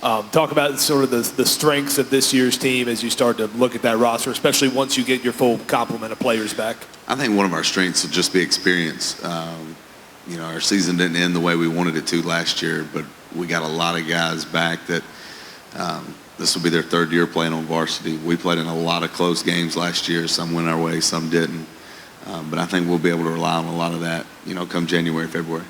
Talk about sort of the strengths of this year's team as you start to look at that roster, especially once you get your full complement of players back. I think one of our strengths will just be experience. You know, our season didn't end the way we wanted it to last year, but we got a lot of guys back that this will be their 3rd year playing on varsity. We played in a lot of close games last year. Some went our way, some didn't. But I think we'll be able to rely on a lot of that, you know, come January, February.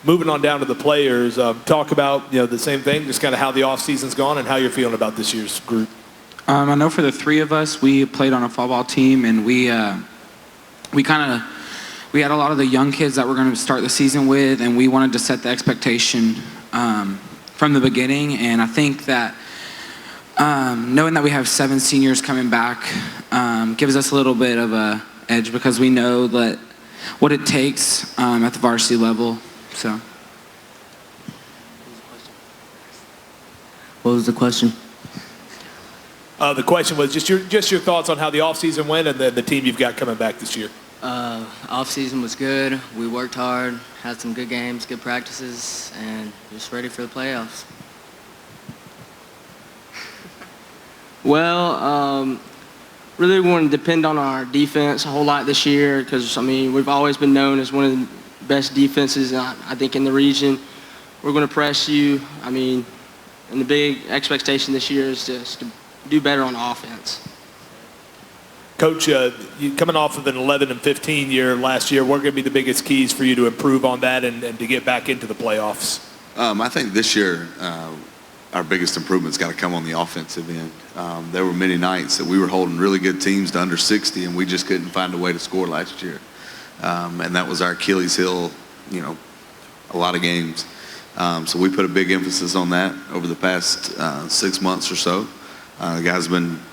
Moving on down to the players, talk about, you know, the same thing, just kind of how the offseason's gone and how you're feeling about this year's group. I know for the 3 of us, we played on a fall ball team, and we had a lot of the young kids that we're going to start the season with, and we wanted to set the expectation from the beginning. And I think that knowing that we have 7 seniors coming back gives us a little bit of a edge, because we know that what it takes at the varsity level. So, what was the question? The question was just your thoughts on how the offseason went and then the team you've got coming back this year. Off-season was good. We worked hard, had some good games, good practices, and just ready for the playoffs. Well, really we want to depend on our defense a whole lot this year, because, I mean, we've always been known as one of the best defenses, I think, in the region. We're going to press you. I mean, and the big expectation this year is just to do better on offense. Coach, you coming off of an 11-15 year last year, what are going to be the biggest keys for you to improve on that and to get back into the playoffs? I think this year our biggest improvement's got to come on the offensive end. There were many nights that we were holding really good teams to under 60, and we just couldn't find a way to score last year. And that was our Achilles heel, you know, a lot of games. So we put a big emphasis on that over the past 6 months or so. The guys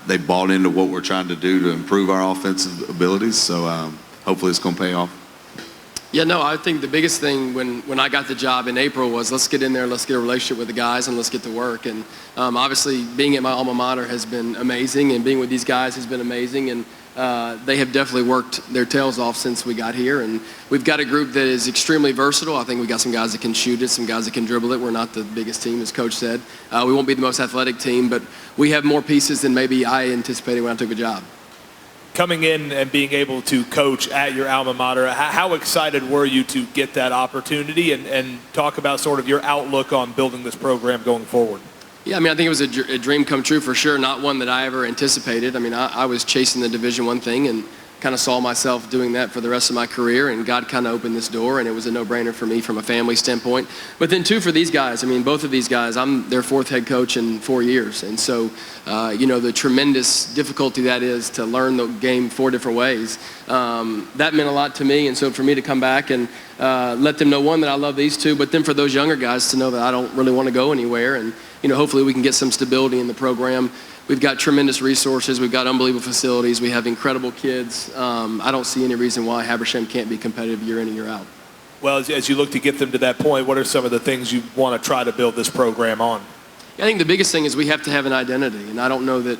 they bought into what we're trying to do to improve our offensive abilities. So hopefully it's going to pay off. Yeah, no, I think the biggest thing when I got the job in April was let's get in there, let's get a relationship with the guys, and let's get to work. And obviously being at my alma mater has been amazing, and being with these guys has been amazing. And they have definitely worked their tails off since we got here. And we've got a group that is extremely versatile. I think we got some guys that can shoot it, some guys that can dribble it. We're not the biggest team, as Coach said. We won't be the most athletic team, but we have more pieces than maybe I anticipated when I took the job. Coming in and being able to coach at your alma mater, how excited were you to get that opportunity, and talk about sort of your outlook on building this program going forward? Yeah, I mean, I think it was a dream come true for sure, not one that I ever anticipated. I mean, I was chasing the Division I thing and kind of saw myself doing that for the rest of my career, and God kind of opened this door, and it was a no-brainer for me from a family standpoint. But then, too, for these guys, I mean, both of these guys, I'm their 4th head coach in 4 years. And so, you know, the tremendous difficulty that is to learn the game 4 different ways, that meant a lot to me. And so for me to come back and let them know, one, that I love these two, but then for those younger guys to know that I don't really want to go anywhere. And, you know, hopefully we can get some stability in the program. We've got tremendous resources. We've got unbelievable facilities. We have incredible kids. I don't see any reason why Habersham can't be competitive year in and year out. Well, as you look to get them to that point, what are some of the things you want to try to build this program on? I think the biggest thing is we have to have an identity, and I don't know that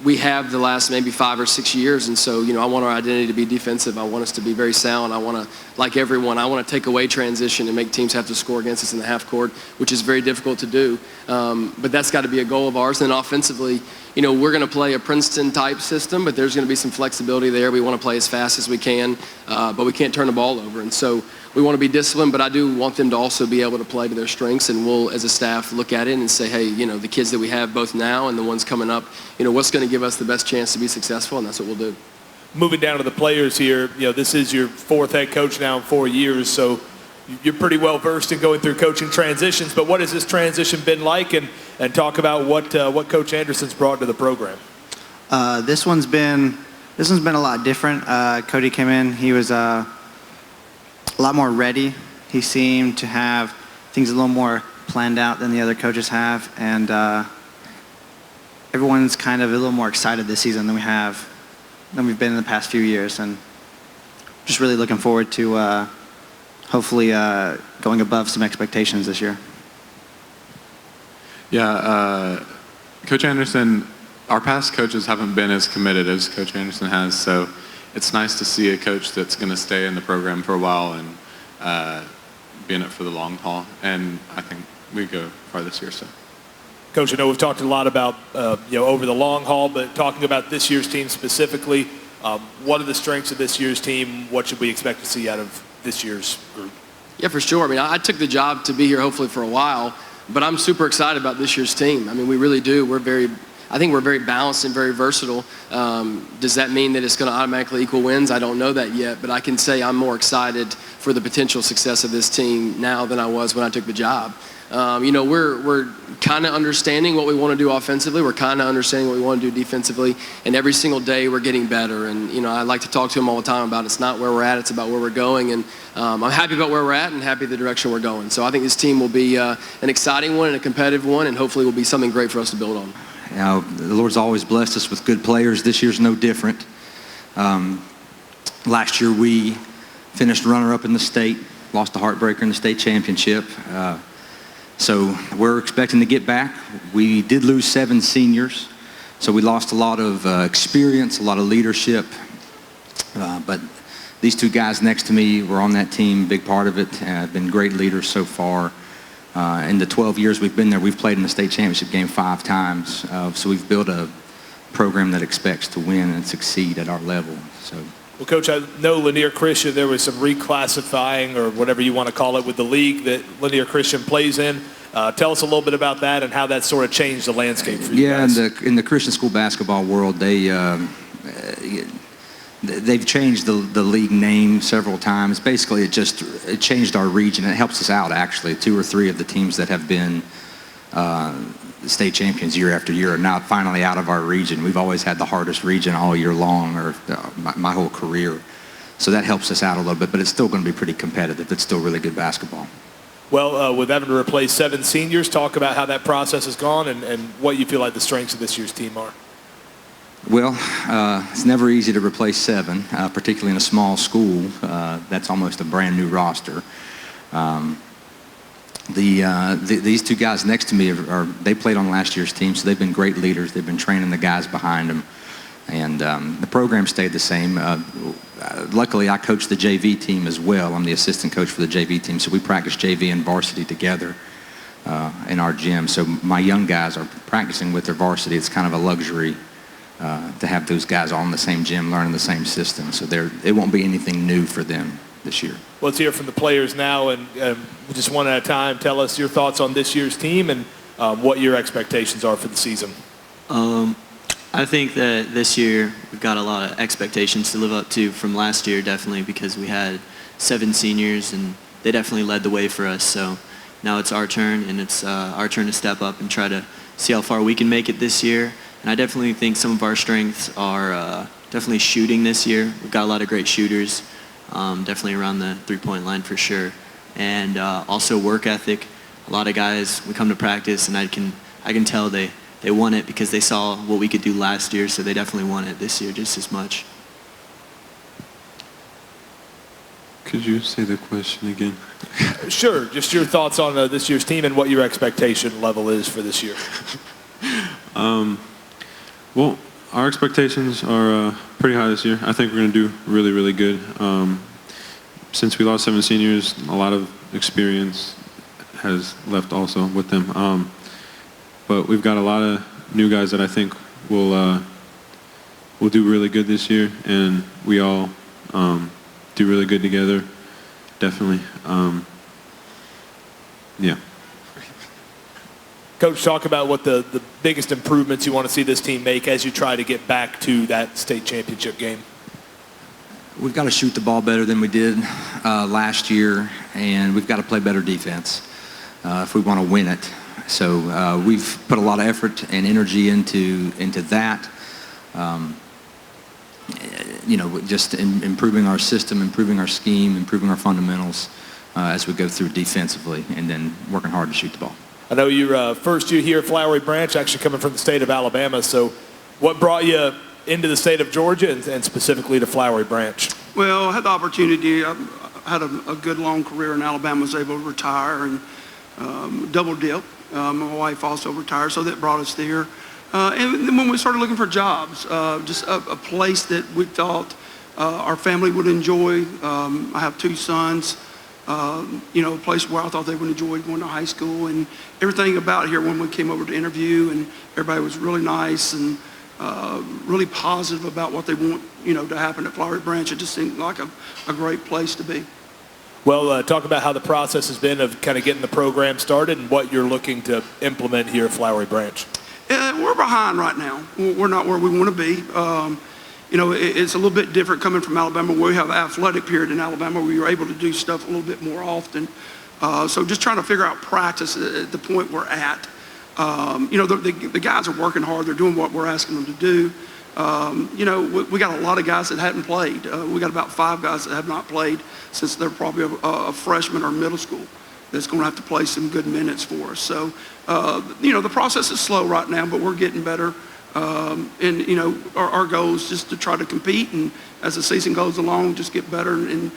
we have the last maybe 5 or 6 years, and so I want our identity to be defensive. I want us to be very sound. I want to, like everyone, I want to take away transition and make teams have to score against us in the half court, which is very difficult to do. But that's got to be a goal of ours. And then offensively, we're going to play a Princeton type system, but there's going to be some flexibility there. We want to play as fast as we can, but we can't turn the ball over. And so we want to be disciplined, but I do want them to also be able to play to their strengths, and we'll, as a staff, look at it and say, hey, the kids that we have both now and the ones coming up, what's going to give us the best chance to be successful, and that's what we'll do. Moving down to the players here, this is your 4th head coach now in 4 years, so you're pretty well versed in going through coaching transitions, but what has this transition been like, and talk about what Coach Anderson's brought to the program? This one's been a lot different. Cody came in, he was a lot more ready. He seemed to have things a little more planned out than the other coaches have, and everyone's kind of a little more excited this season than we've been in the past few years, and just really looking forward to hopefully going above some expectations this year. Yeah, Coach Anderson, our past coaches haven't been as committed as Coach Anderson has, so it's nice to see a coach that's going to stay in the program for a while and be in it for the long haul, and I think we go far this year. So, Coach, I know we've talked a lot about over the long haul, but talking about this year's team specifically, what are the strengths of this year's team? What should we expect to see out of this year's group? Yeah, for sure. I mean, I took the job to be here hopefully for a while, but I'm super excited about this year's team. I mean, we really do. I think we're very balanced and very versatile. Does that mean that it's going to automatically equal wins? I don't know that yet, but I can say I'm more excited for the potential success of this team now than I was when I took the job. We're kind of understanding what we want to do offensively. We're kind of understanding what we want to do defensively, and every single day we're getting better. And I like to talk to them all the time about it's not where we're at, it's about where we're going. And I'm happy about where we're at and happy the direction we're going. So I think this team will be an exciting one and a competitive one, and hopefully will be something great for us to build on. The Lord's always blessed us with good players. This year's no different. Last year we finished runner-up in the state, lost a heartbreaker in the state championship. So we're expecting to get back. We did lose 7 seniors, so we lost a lot of experience, a lot of leadership. But these 2 guys next to me were on that team, big part of it, have been great leaders so far. In the 12 years we've been there, we've played in the state championship game 5 times. So we've built a program that expects to win and succeed at our level. So. Well, Coach, I know Lanier Christian, there was some reclassifying or whatever you want to call it with the league that Lanier Christian plays in. Tell us a little bit about that and how that sort of changed the landscape for you guys. In the Christian school basketball world, they've changed the league name several times. Basically, it changed our region. It helps us out, actually. 2 or 3 of the teams that have been state champions year after year are now finally out of our region. We've always had the hardest region all year long, or my whole career. So that helps us out a little bit, but it's still going to be pretty competitive. It's still really good basketball. Well, with having to replace 7 seniors, talk about how that process has gone and what you feel like the strengths of this year's team are. Well, it's never easy to replace 7, particularly in a small school. That's almost a brand new roster. These 2 guys next to me they played on last year's team, so they've been great leaders. They've been training the guys behind them, and the program stayed the same. Luckily, I coach the JV team as well. I'm the assistant coach for the JV team, so we practice JV and varsity together in our gym. So my young guys are practicing with their varsity. It's kind of a luxury to have those guys all in the same gym, learning the same system. So it won't be anything new for them this year. Well, let's hear from the players now, and just one at a time. Tell us your thoughts on this year's team and what your expectations are for the season. I think that this year we've got a lot of expectations to live up to from last year, definitely, because we had 7 seniors and they definitely led the way for us. So now it's our turn, and it's our turn to step up and try to see how far we can make it this year. And I definitely think some of our strengths are definitely shooting this year. We've got a lot of great shooters, definitely around the 3-point line for sure. And also work ethic. A lot of guys, we come to practice and I can tell they they won it because they saw what we could do last year, so they definitely want it this year just as much. Could you say the question again? Sure. Just your thoughts on this year's team and what your expectation level is for this year. Well, our expectations are pretty high this year. I think we're going to do really, really good. Since we lost 7 seniors, a lot of experience has left also with them. But we've got a lot of new guys that I think will do really good this year, and we all do really good together, definitely. Yeah. Coach, talk about what the biggest improvements you want to see this team make as you try to get back to that state championship game. We've got to shoot the ball better than we did last year, and we've got to play better defense if we want to win it. So we've put a lot of effort and energy into that. You know, just improving our system, improving our scheme, improving our fundamentals as we go through defensively, and then working hard to shoot the ball. I know your first year here at Flowery Branch, actually coming from the state of Alabama. So what brought you into the state of Georgia and specifically to Flowery Branch? Well, I had the opportunity. I had a good long career in Alabama, was able to retire and double dip. My wife also retired, so that brought us there. And then when we started looking for jobs, just a place that we thought our family would enjoy. I have 2 sons. You know, a place where I thought they would enjoy going to high school, and everything about here when we came over to interview, and everybody was really nice and really positive about what they want, you know, to happen at Flowery Branch. It just seemed like a great place to be. Well, talk about how the process has been of kind of getting the program started and what you're looking to implement here at Flowery Branch. We're behind right now. We're not where we want to be. You know, it's a little bit different coming from Alabama, where we have an athletic period in Alabama where you're able to do stuff a little bit more often. So just trying to figure out practice at the point we're at. You know, the guys are working hard. They're doing what we're asking them to do. You know, we got a lot of guys that hadn't played. We got about 5 guys that have not played since they're probably a freshman or middle school that's going to have to play some good minutes for us. So, you know, the process is slow right now, but we're getting better. And, you know, our goal is just to try to compete, and as the season goes along, just get better and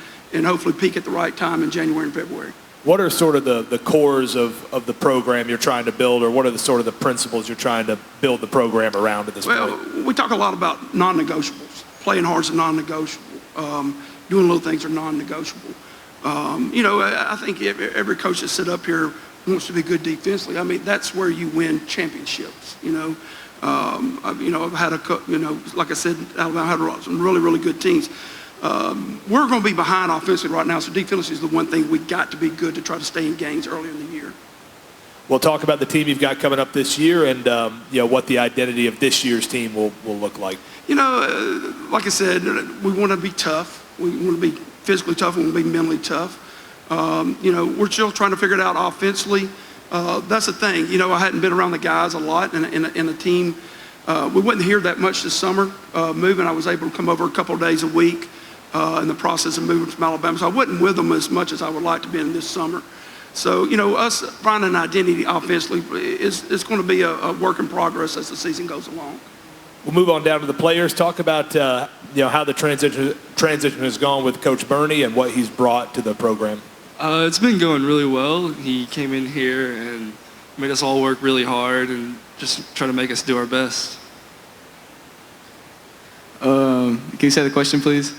hopefully peak at the right time in January and February. What are sort of the cores of the program you're trying to build, or what are the sort of the principles you're trying to build the program around at this point? Well, we talk a lot about non-negotiables. Playing hard is a non-negotiable. Doing little things are non-negotiable. You know, I think every coach that sit up here wants to be good defensively. I mean, that's where you win championships, you know. I've had like I said, Alabama had some really, really good teams. We're going to be behind offensively right now, so defensively is the one thing we got to be good to try to stay in games early in the year. We'll talk about the team you've got coming up this year and you know, what the identity of this year's team will look like. You know, like I said, we want to be tough. We want to be physically tough. We want to be mentally tough. You know, we're still trying to figure it out offensively. That's the thing. You know, I hadn't been around the guys a lot in a team. We wasn't here that much this summer moving. I was able to come over a couple of days a week in the process of moving from Alabama. So I wasn't with them as much as I would like to be in this summer. So, you know, us finding an identity offensively is going to be a work in progress as the season goes along. We'll move on down to the players. Talk about you know, how the transition has gone with Coach Bernie and what he's brought to the program. It's been going really well. He came in here and made us all work really hard and just try to make us do our best. Can you say the question, please?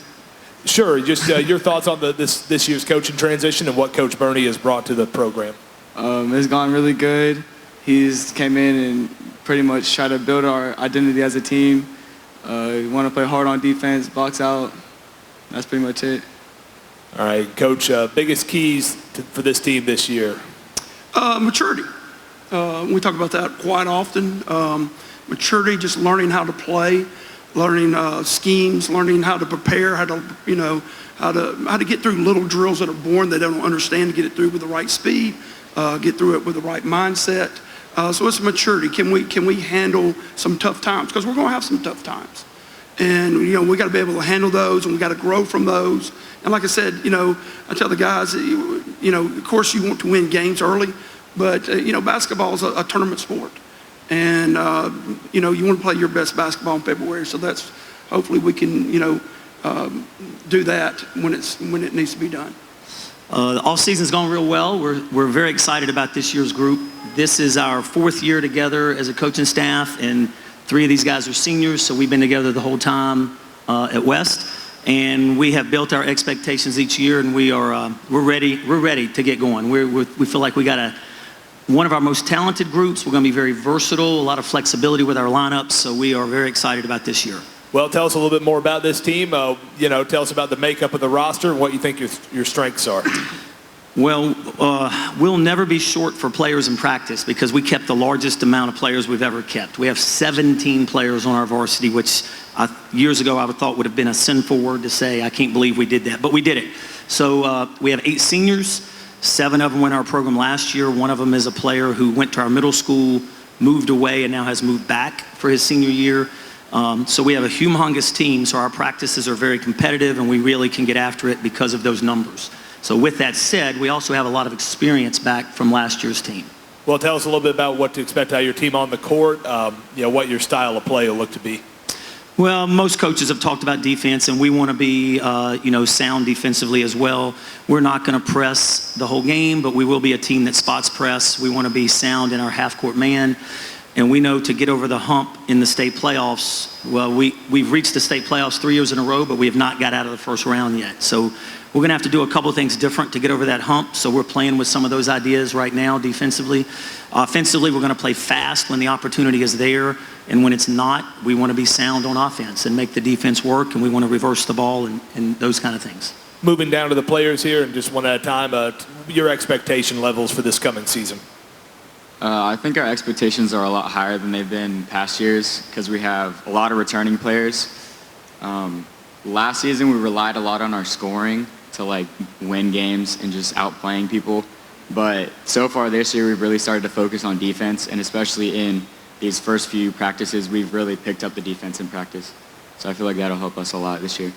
Sure. Just your thoughts on this year's coaching transition and what Coach Bernie has brought to the program. It's gone really good. He's came in and pretty much tried to build our identity as a team. We want to play hard on defense, box out. That's pretty much it. All right, Coach, biggest keys for this team this year? Maturity. We talk about that quite often. Maturity, just learning how to play, learning schemes, learning how to prepare, how to get through little drills that are boring they don't understand, to get it through with the right speed, get through it with the right mindset. So it's maturity. Can we handle some tough times? Because we're going to have some tough times. And, you know, we got to be able to handle those, and we got to grow from those. And like I said, you know, I tell the guys, you know, of course you want to win games early, but, you know, basketball is a tournament sport. And, you know, you want to play your best basketball in February. So that's, hopefully we can, you know, do that when it needs to be done. The off season's gone real well. We're very excited about this year's group. This is our 4th year together as a coaching staff, and 3 of these guys are seniors, so we've been together the whole time at West. And we have built our expectations each year, and we're ready to get going. We feel like we got one of our most talented groups. We're going to be very versatile, a lot of flexibility with our lineups, so we are very excited about this year. Well, tell us a little bit more about this team. You know, tell us about the makeup of the roster and what you think your strengths are. Well, we'll never be short for players in practice because we kept the largest amount of players we've ever kept. We have 17 players on our varsity, which years ago I thought would have been a sinful word to say. I can't believe we did that, but we did it. So we have 8 seniors. 7 of them went our program last year. 1 of them is a player who went to our middle school, moved away, and now has moved back for his senior year. So we have a humongous team, so our practices are very competitive, and we really can get after it because of those numbers. So with that said, we also have a lot of experience back from last year's team. Well, tell us a little bit about what to expect out of your team on the court, you know, what your style of play will look to be. Well, most coaches have talked about defense, and we want to be, you know, sound defensively as well. We're not going to press the whole game, but we will be a team that spots press. We want to be sound in our half-court man. And we know to get over the hump in the state playoffs, well, we've reached the state playoffs 3 years in a row, but we have not got out of the first round yet. So we're going to have to do a couple of things different to get over that hump. So we're playing with some of those ideas right now defensively. Offensively, we're going to play fast when the opportunity is there. And when it's not, we want to be sound on offense and make the defense work, and we want to reverse the ball and those kind of things. Moving down to the players here, and just one at a time, your expectation levels for this coming season. I think our expectations are a lot higher than they've been past years because we have a lot of returning players. Last season, we relied a lot on our scoring to like win games and just outplaying people. But so far this year, we've really started to focus on defense, and especially in these first few practices, we've really picked up the defense in practice. So I feel like that'll help us a lot this year.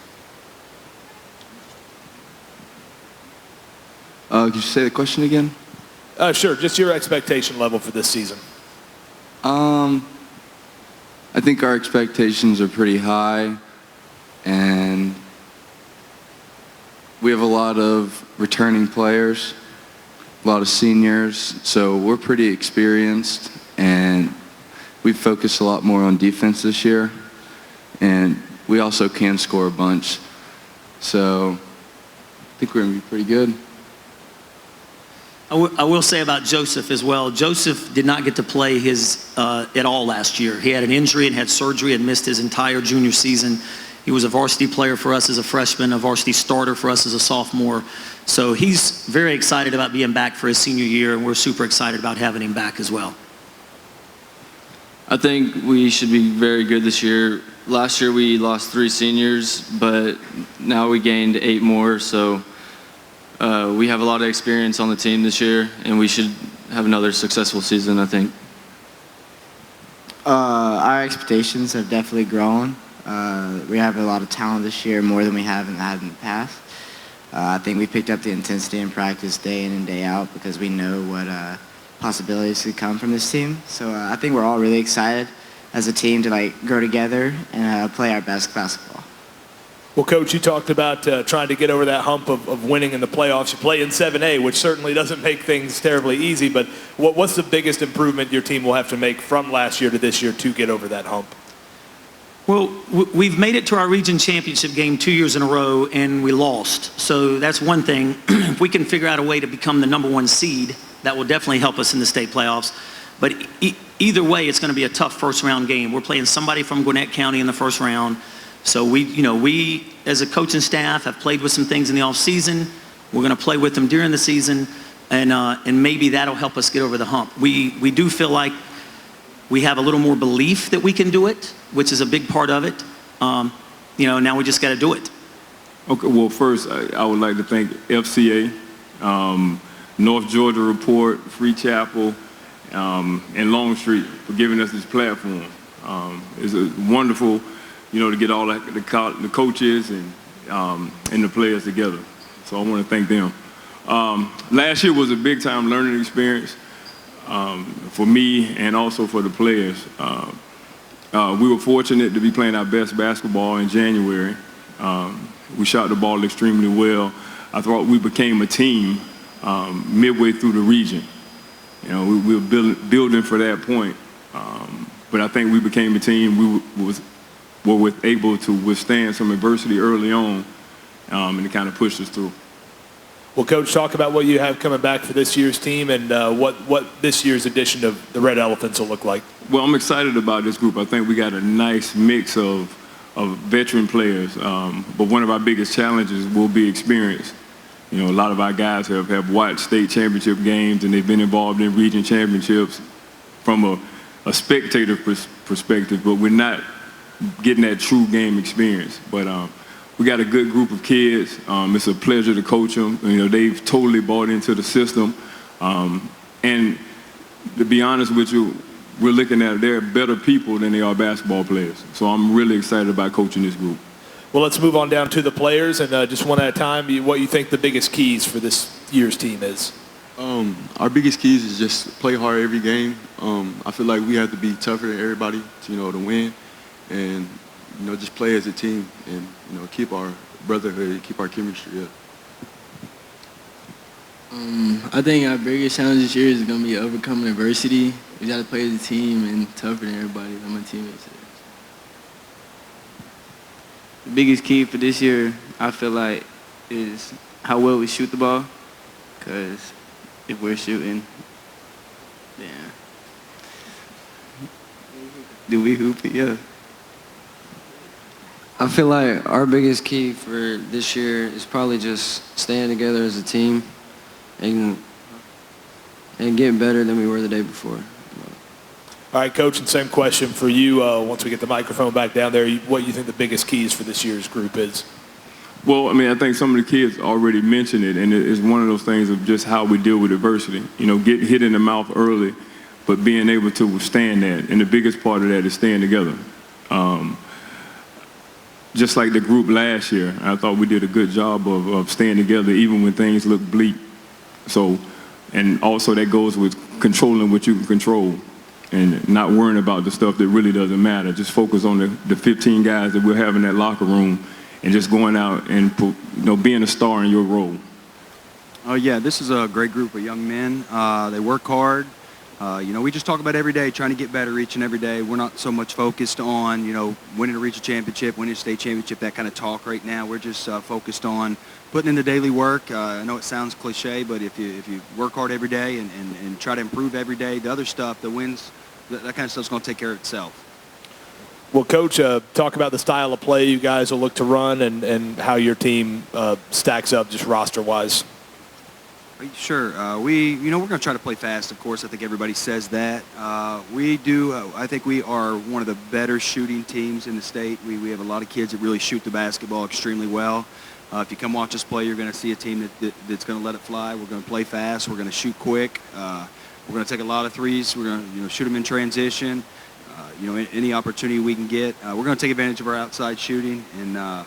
Could you say the question again? Sure, just your expectation level for this season. I think our expectations are pretty high, and we have a lot of returning players, a lot of seniors, so we're pretty experienced, and we focus a lot more on defense this year, and we also can score a bunch, so I think we're going to be pretty good. I will say about Joseph as well. Joseph did not get to play at all last year. He had an injury and had surgery and missed his entire junior season. He was a varsity player for us as a freshman, a varsity starter for us as a sophomore. So he's very excited about being back for his senior year, and we're super excited about having him back as well. I think we should be very good this year. Last year we lost 3 seniors, but now we gained 8 more, so we have a lot of experience on the team this year, and we should have another successful season, I think. Our expectations have definitely grown. We have a lot of talent this year, more than we haven't had in the past. I think we picked up the intensity in practice day in and day out because we know what possibilities could come from this team. So I think we're all really excited as a team to grow together and play our best basketball. Well, Coach, you talked about trying to get over that hump of winning in the playoffs. You play in 7A, which certainly doesn't make things terribly easy, but what's the biggest improvement your team will have to make from last year to this year to get over that hump? Well, we've made it to our region championship game 2 years in a row, and we lost. So that's one thing. If we can figure out a way to become the #1 seed, that will definitely help us in the state playoffs. But either way, it's going to be a tough first-round game. We're playing somebody from Gwinnett County in the first round. So we as a coaching staff have played with some things in the off season. We're going to play with them during the season, and maybe that'll help us get over the hump. We do feel like we have a little more belief that we can do it, which is a big part of it. Now we just got to do it. Okay. Well, first I would like to thank FCA, North Georgia Report, Free Chapel, and Longstreet for giving us this platform. It's wonderful. To get all the coaches and the players together. So I want to thank them. Last year was a big-time learning experience. for me and also for the players. We were fortunate to be playing our best basketball in January. We shot the ball extremely well. I thought we became a team midway through the region. You know, we were building for that point. But I think we became a team. We were able to withstand some adversity early on, and it kind of pushed us through. Well, Coach, talk about what you have coming back for this year's team and what this year's edition of the Red Elephants will look like. Well, I'm excited about this group. I think we got a nice mix of veteran players, but one of our biggest challenges will be experience. You know, a lot of our guys have watched state championship games and they've been involved in region championships from a spectator perspective, but we're not getting that true game experience. But we got a good group of kids. It's a pleasure to coach them. You know, they've totally bought into the system. And to be honest with you, we're looking at they're better people than they are basketball players. So I'm really excited about coaching this group. Well, let's move on down to the players, and just one at a time, what you think the biggest keys for this year's team is. Our biggest keys is just play hard every game. I feel like we have to be tougher than everybody to win, and just play as a team and keep our brotherhood, keep our chemistry up. I think our biggest challenge this year is going to be overcoming adversity. We got to play as a team and tougher than everybody on my teammates. The biggest key for this year, I feel like, is how well we shoot the ball. Because if we're shooting, then do we hoop it? Yeah. I feel like our biggest key for this year is probably just staying together as a team and getting better than we were the day before. All right, Coach, and same question for you. Once we get the microphone back down there, what you think the biggest keys for this year's group is? Well, I mean, I think some of the kids already mentioned it, and it's one of those things of just how we deal with adversity. Get hit in the mouth early, but being able to withstand that. And the biggest part of that is staying together. Just like the group last year, I thought we did a good job of staying together even when things look bleak. So, and also that goes with controlling what you can control and not worrying about the stuff that really doesn't matter. Just focus on the 15 guys that we'll have in that locker room and just going out and being a star in your role. Yeah, this is a great group of young men. They work hard. We just talk about every day, trying to get better each and every day. We're not so much focused on, winning a regional championship, winning a state championship, that kind of talk right now. We're just focused on putting in the daily work. I know it sounds cliche, but if you work hard every day and try to improve every day, the other stuff, the wins, that kind of stuff's going to take care of itself. Well, Coach, talk about the style of play you guys will look to run and how your team stacks up just roster-wise. Sure. We're going to try to play fast, of course. I think everybody says that. We do. I think we are one of the better shooting teams in the state. We have a lot of kids that really shoot the basketball extremely well. If you come watch us play, you're going to see a team that's going to let it fly. We're going to play fast. We're going to shoot quick. We're going to take a lot of threes. We're going to shoot them in transition. Any opportunity we can get. We're going to take advantage of our outside shooting. And,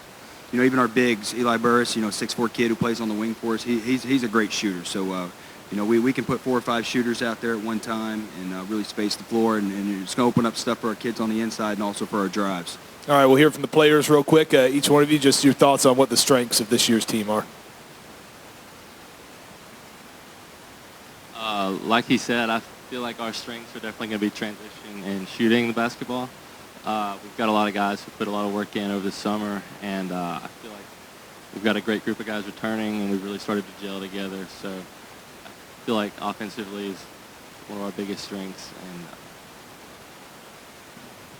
even our bigs, Eli Burris, 6'4" kid who plays on the wing for us, he's a great shooter. So, we can put 4 or 5 shooters out there at one time and really space the floor. And it's going to open up stuff for our kids on the inside and also for our drives. All right, we'll hear from the players real quick. Each one of you, just your thoughts on what the strengths of this year's team are. Like he said, I feel like our strengths are definitely going to be transition and shooting the basketball. We've got a lot of guys who put a lot of work in over the summer, and I feel like we've got a great group of guys returning, and we've really started to gel together. So I feel like offensively is one of our biggest strengths.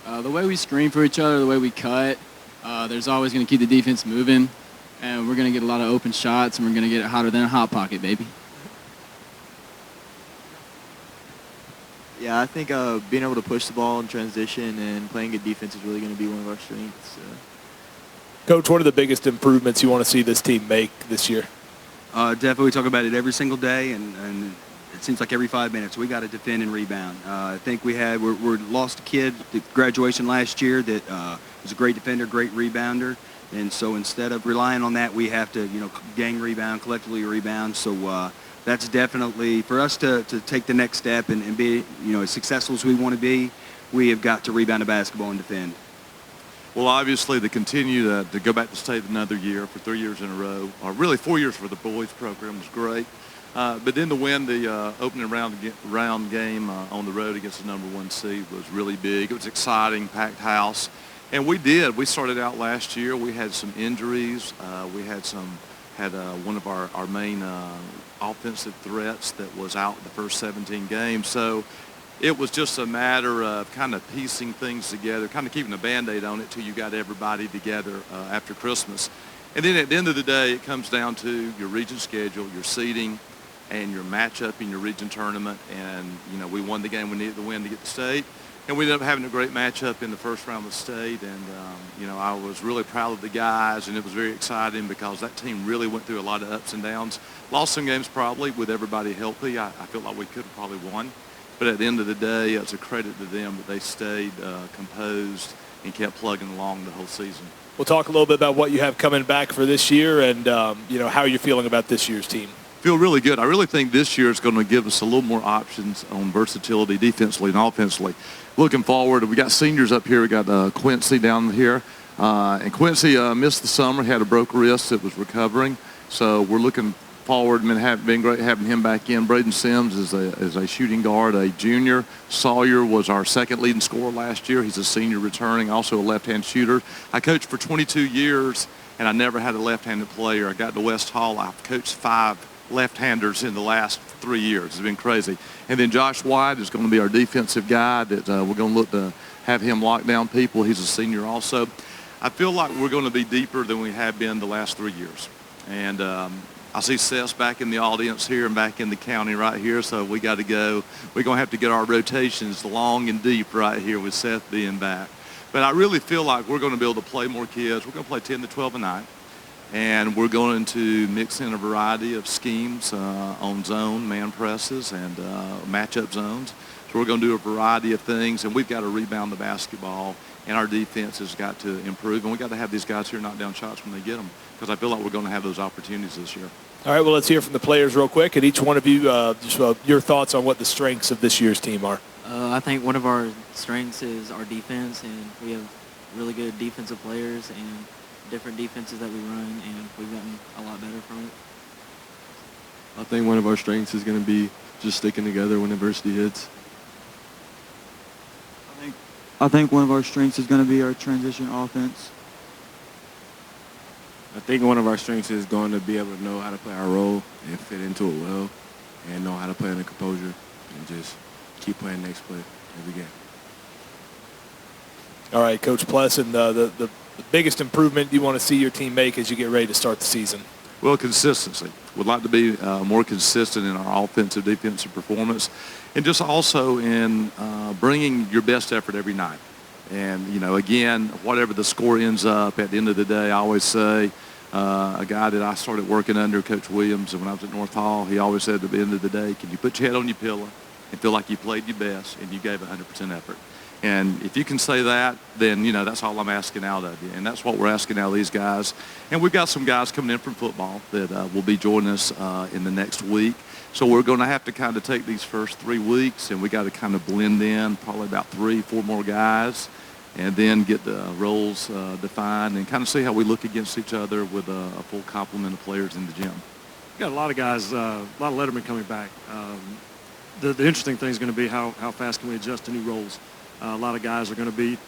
The way we screen for each other, the way we cut, there's always going to keep the defense moving, and we're going to get a lot of open shots, and we're going to get it hotter than a hot pocket, baby. Yeah, I think being able to push the ball in transition and playing good defense is really going to be one of our strengths. Coach, what are the biggest improvements you want to see this team make this year? Definitely talk about it every single day, and it seems like every 5 minutes we got to defend and rebound. I think we lost a kid at graduation last year that was a great defender, great rebounder, and so instead of relying on that, we have to gang rebound, collectively rebound. So that's definitely, for us to take the next step and be, as successful as we want to be, we have got to rebound the basketball and defend. Well, obviously, to continue to go back to state another year for 3 years in a row, or really 4 years for the boys program was great. But then to win the opening round game on the road against the #1 seed was really big. It was exciting, packed house. And we did. We started out last year. We had some injuries. We had one of our main offensive threats that was out the first 17 games. So it was just a matter of kind of piecing things together, kind of keeping a Band-Aid on it till you got everybody together after Christmas. And then at the end of the day, it comes down to your region schedule, your seeding, and your matchup in your region tournament. And, we won the game we needed to win to get the state. And we ended up having a great matchup in the first round of the state. And, I was really proud of the guys, and it was very exciting because that team really went through a lot of ups and downs. Lost some games probably with everybody healthy. I feel like we could have probably won. But at the end of the day, it's a credit to them that they stayed composed and kept plugging along the whole season. We'll talk a little bit about what you have coming back for this year and, how you're feeling about this year's team. Feel really good. I really think this year is going to give us a little more options on versatility defensively and offensively. Looking forward, we got seniors up here. We got Quincy down here. And Quincy missed the summer, had a broke wrist that was recovering. So we're looking forward. Been great having him back in. Braden Sims is a shooting guard, a junior. Sawyer was our second leading scorer last year. He's a senior returning, also a left-hand shooter. I coached for 22 years, and I never had a left-handed player. I got to West Hall. I've coached 5 left-handers in the last 3 years. It's been crazy. And then Josh White is going to be our defensive guy that we're going to look to have him lock down people. He's a senior also. I feel like we're going to be deeper than we have been the last 3 years. And I see Seth back in the audience here and back in the county right here, so we got to go. We're going to have to get our rotations long and deep right here with Seth being back. But I really feel like we're going to be able to play more kids. We're going to play 10 to 12 a night. And we're going to mix in a variety of schemes on zone, man presses, and matchup zones. So we're going to do a variety of things, and we've got to rebound the basketball, and our defense has got to improve. And we've got to have these guys here knock down shots when they get them, because I feel like we're going to have those opportunities this year. All right, well, let's hear from the players real quick, and each one of you, your thoughts on what the strengths of this year's team are. I think one of our strengths is our defense, and we have really good defensive players and different defenses that we run, and we've gotten a lot better from it. I think one of our strengths is going to be just sticking together when adversity hits. I think one of our strengths is going to be our transition offense. I think one of our strengths is going to be able to know how to play our role and fit into it well and know how to play under composure and just keep playing next play every game. All right, Coach Plesson, the biggest improvement you want to see your team make as you get ready to start the season? Well, consistency. We'd like to be more consistent in our offensive, defensive performance, and just also in bringing your best effort every night. And, again, whatever the score ends up, at the end of the day, I always say, a guy that I started working under, Coach Williams, and when I was at North Hall, he always said at the end of the day, can you put your head on your pillow and feel like you played your best and you gave 100% effort? And if you can say that, then, that's all I'm asking out of you. And that's what we're asking out of these guys. And we've got some guys coming in from football that will be joining us in the next week. So we're going to have to kind of take these first 3 weeks, and we got to kind of blend in probably about 3-4 more guys, and then get the roles defined and kind of see how we look against each other with a full complement of players in the gym. We've got a lot of guys, a lot of lettermen coming back. The interesting thing is going to be how fast can we adjust to new roles. A lot of guys are going to be,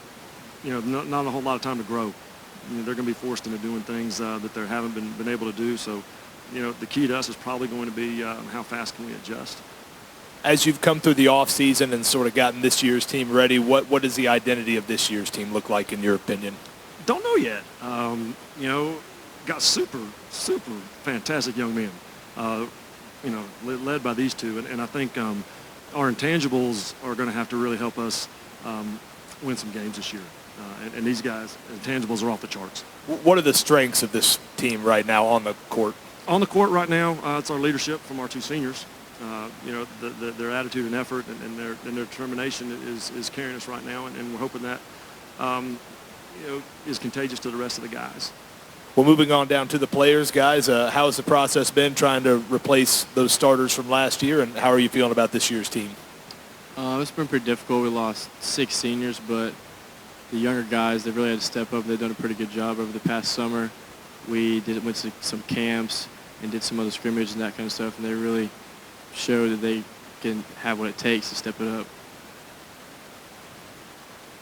not a whole lot of time to grow. They're going to be forced into doing things that they haven't been able to do. So, the key to us is probably going to be how fast can we adjust. As you've come through the offseason and sort of gotten this year's team ready, what does the identity of this year's team look like in your opinion? Don't know yet. Got super fantastic young men, led by these two. And I think our intangibles are going to have to really help us win some games this year. And these guys, intangibles are off the charts. What are the strengths of this team right now on the court? On the court right now, it's our leadership from our 2 seniors. Their attitude and effort and their determination is carrying us right now, and we're hoping that is contagious to the rest of the guys. Well, moving on down to the players, guys, how has the process been trying to replace those starters from last year, and how are you feeling about this year's team? It's been pretty difficult. We lost 6 seniors, but the younger guys, they really had to step up. They've done a pretty good job over the past summer. We went to some camps and did some other scrimmage and that kind of stuff, and they really showed that they can have what it takes to step it up.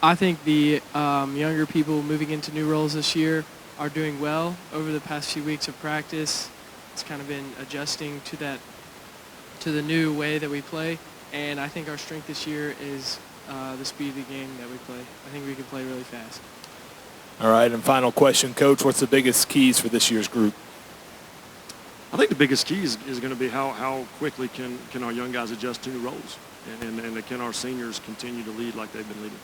I think the younger people moving into new roles this year are doing well over the past few weeks of practice. It's kind of been adjusting to the new way that we play, and I think our strength this year is the speed of the game that we play. I think we can play really fast. All right, and final question, Coach, what's the biggest keys for this year's group? I think the biggest key is going to be how quickly can our young guys adjust to new roles, and can our seniors continue to lead like they've been leading.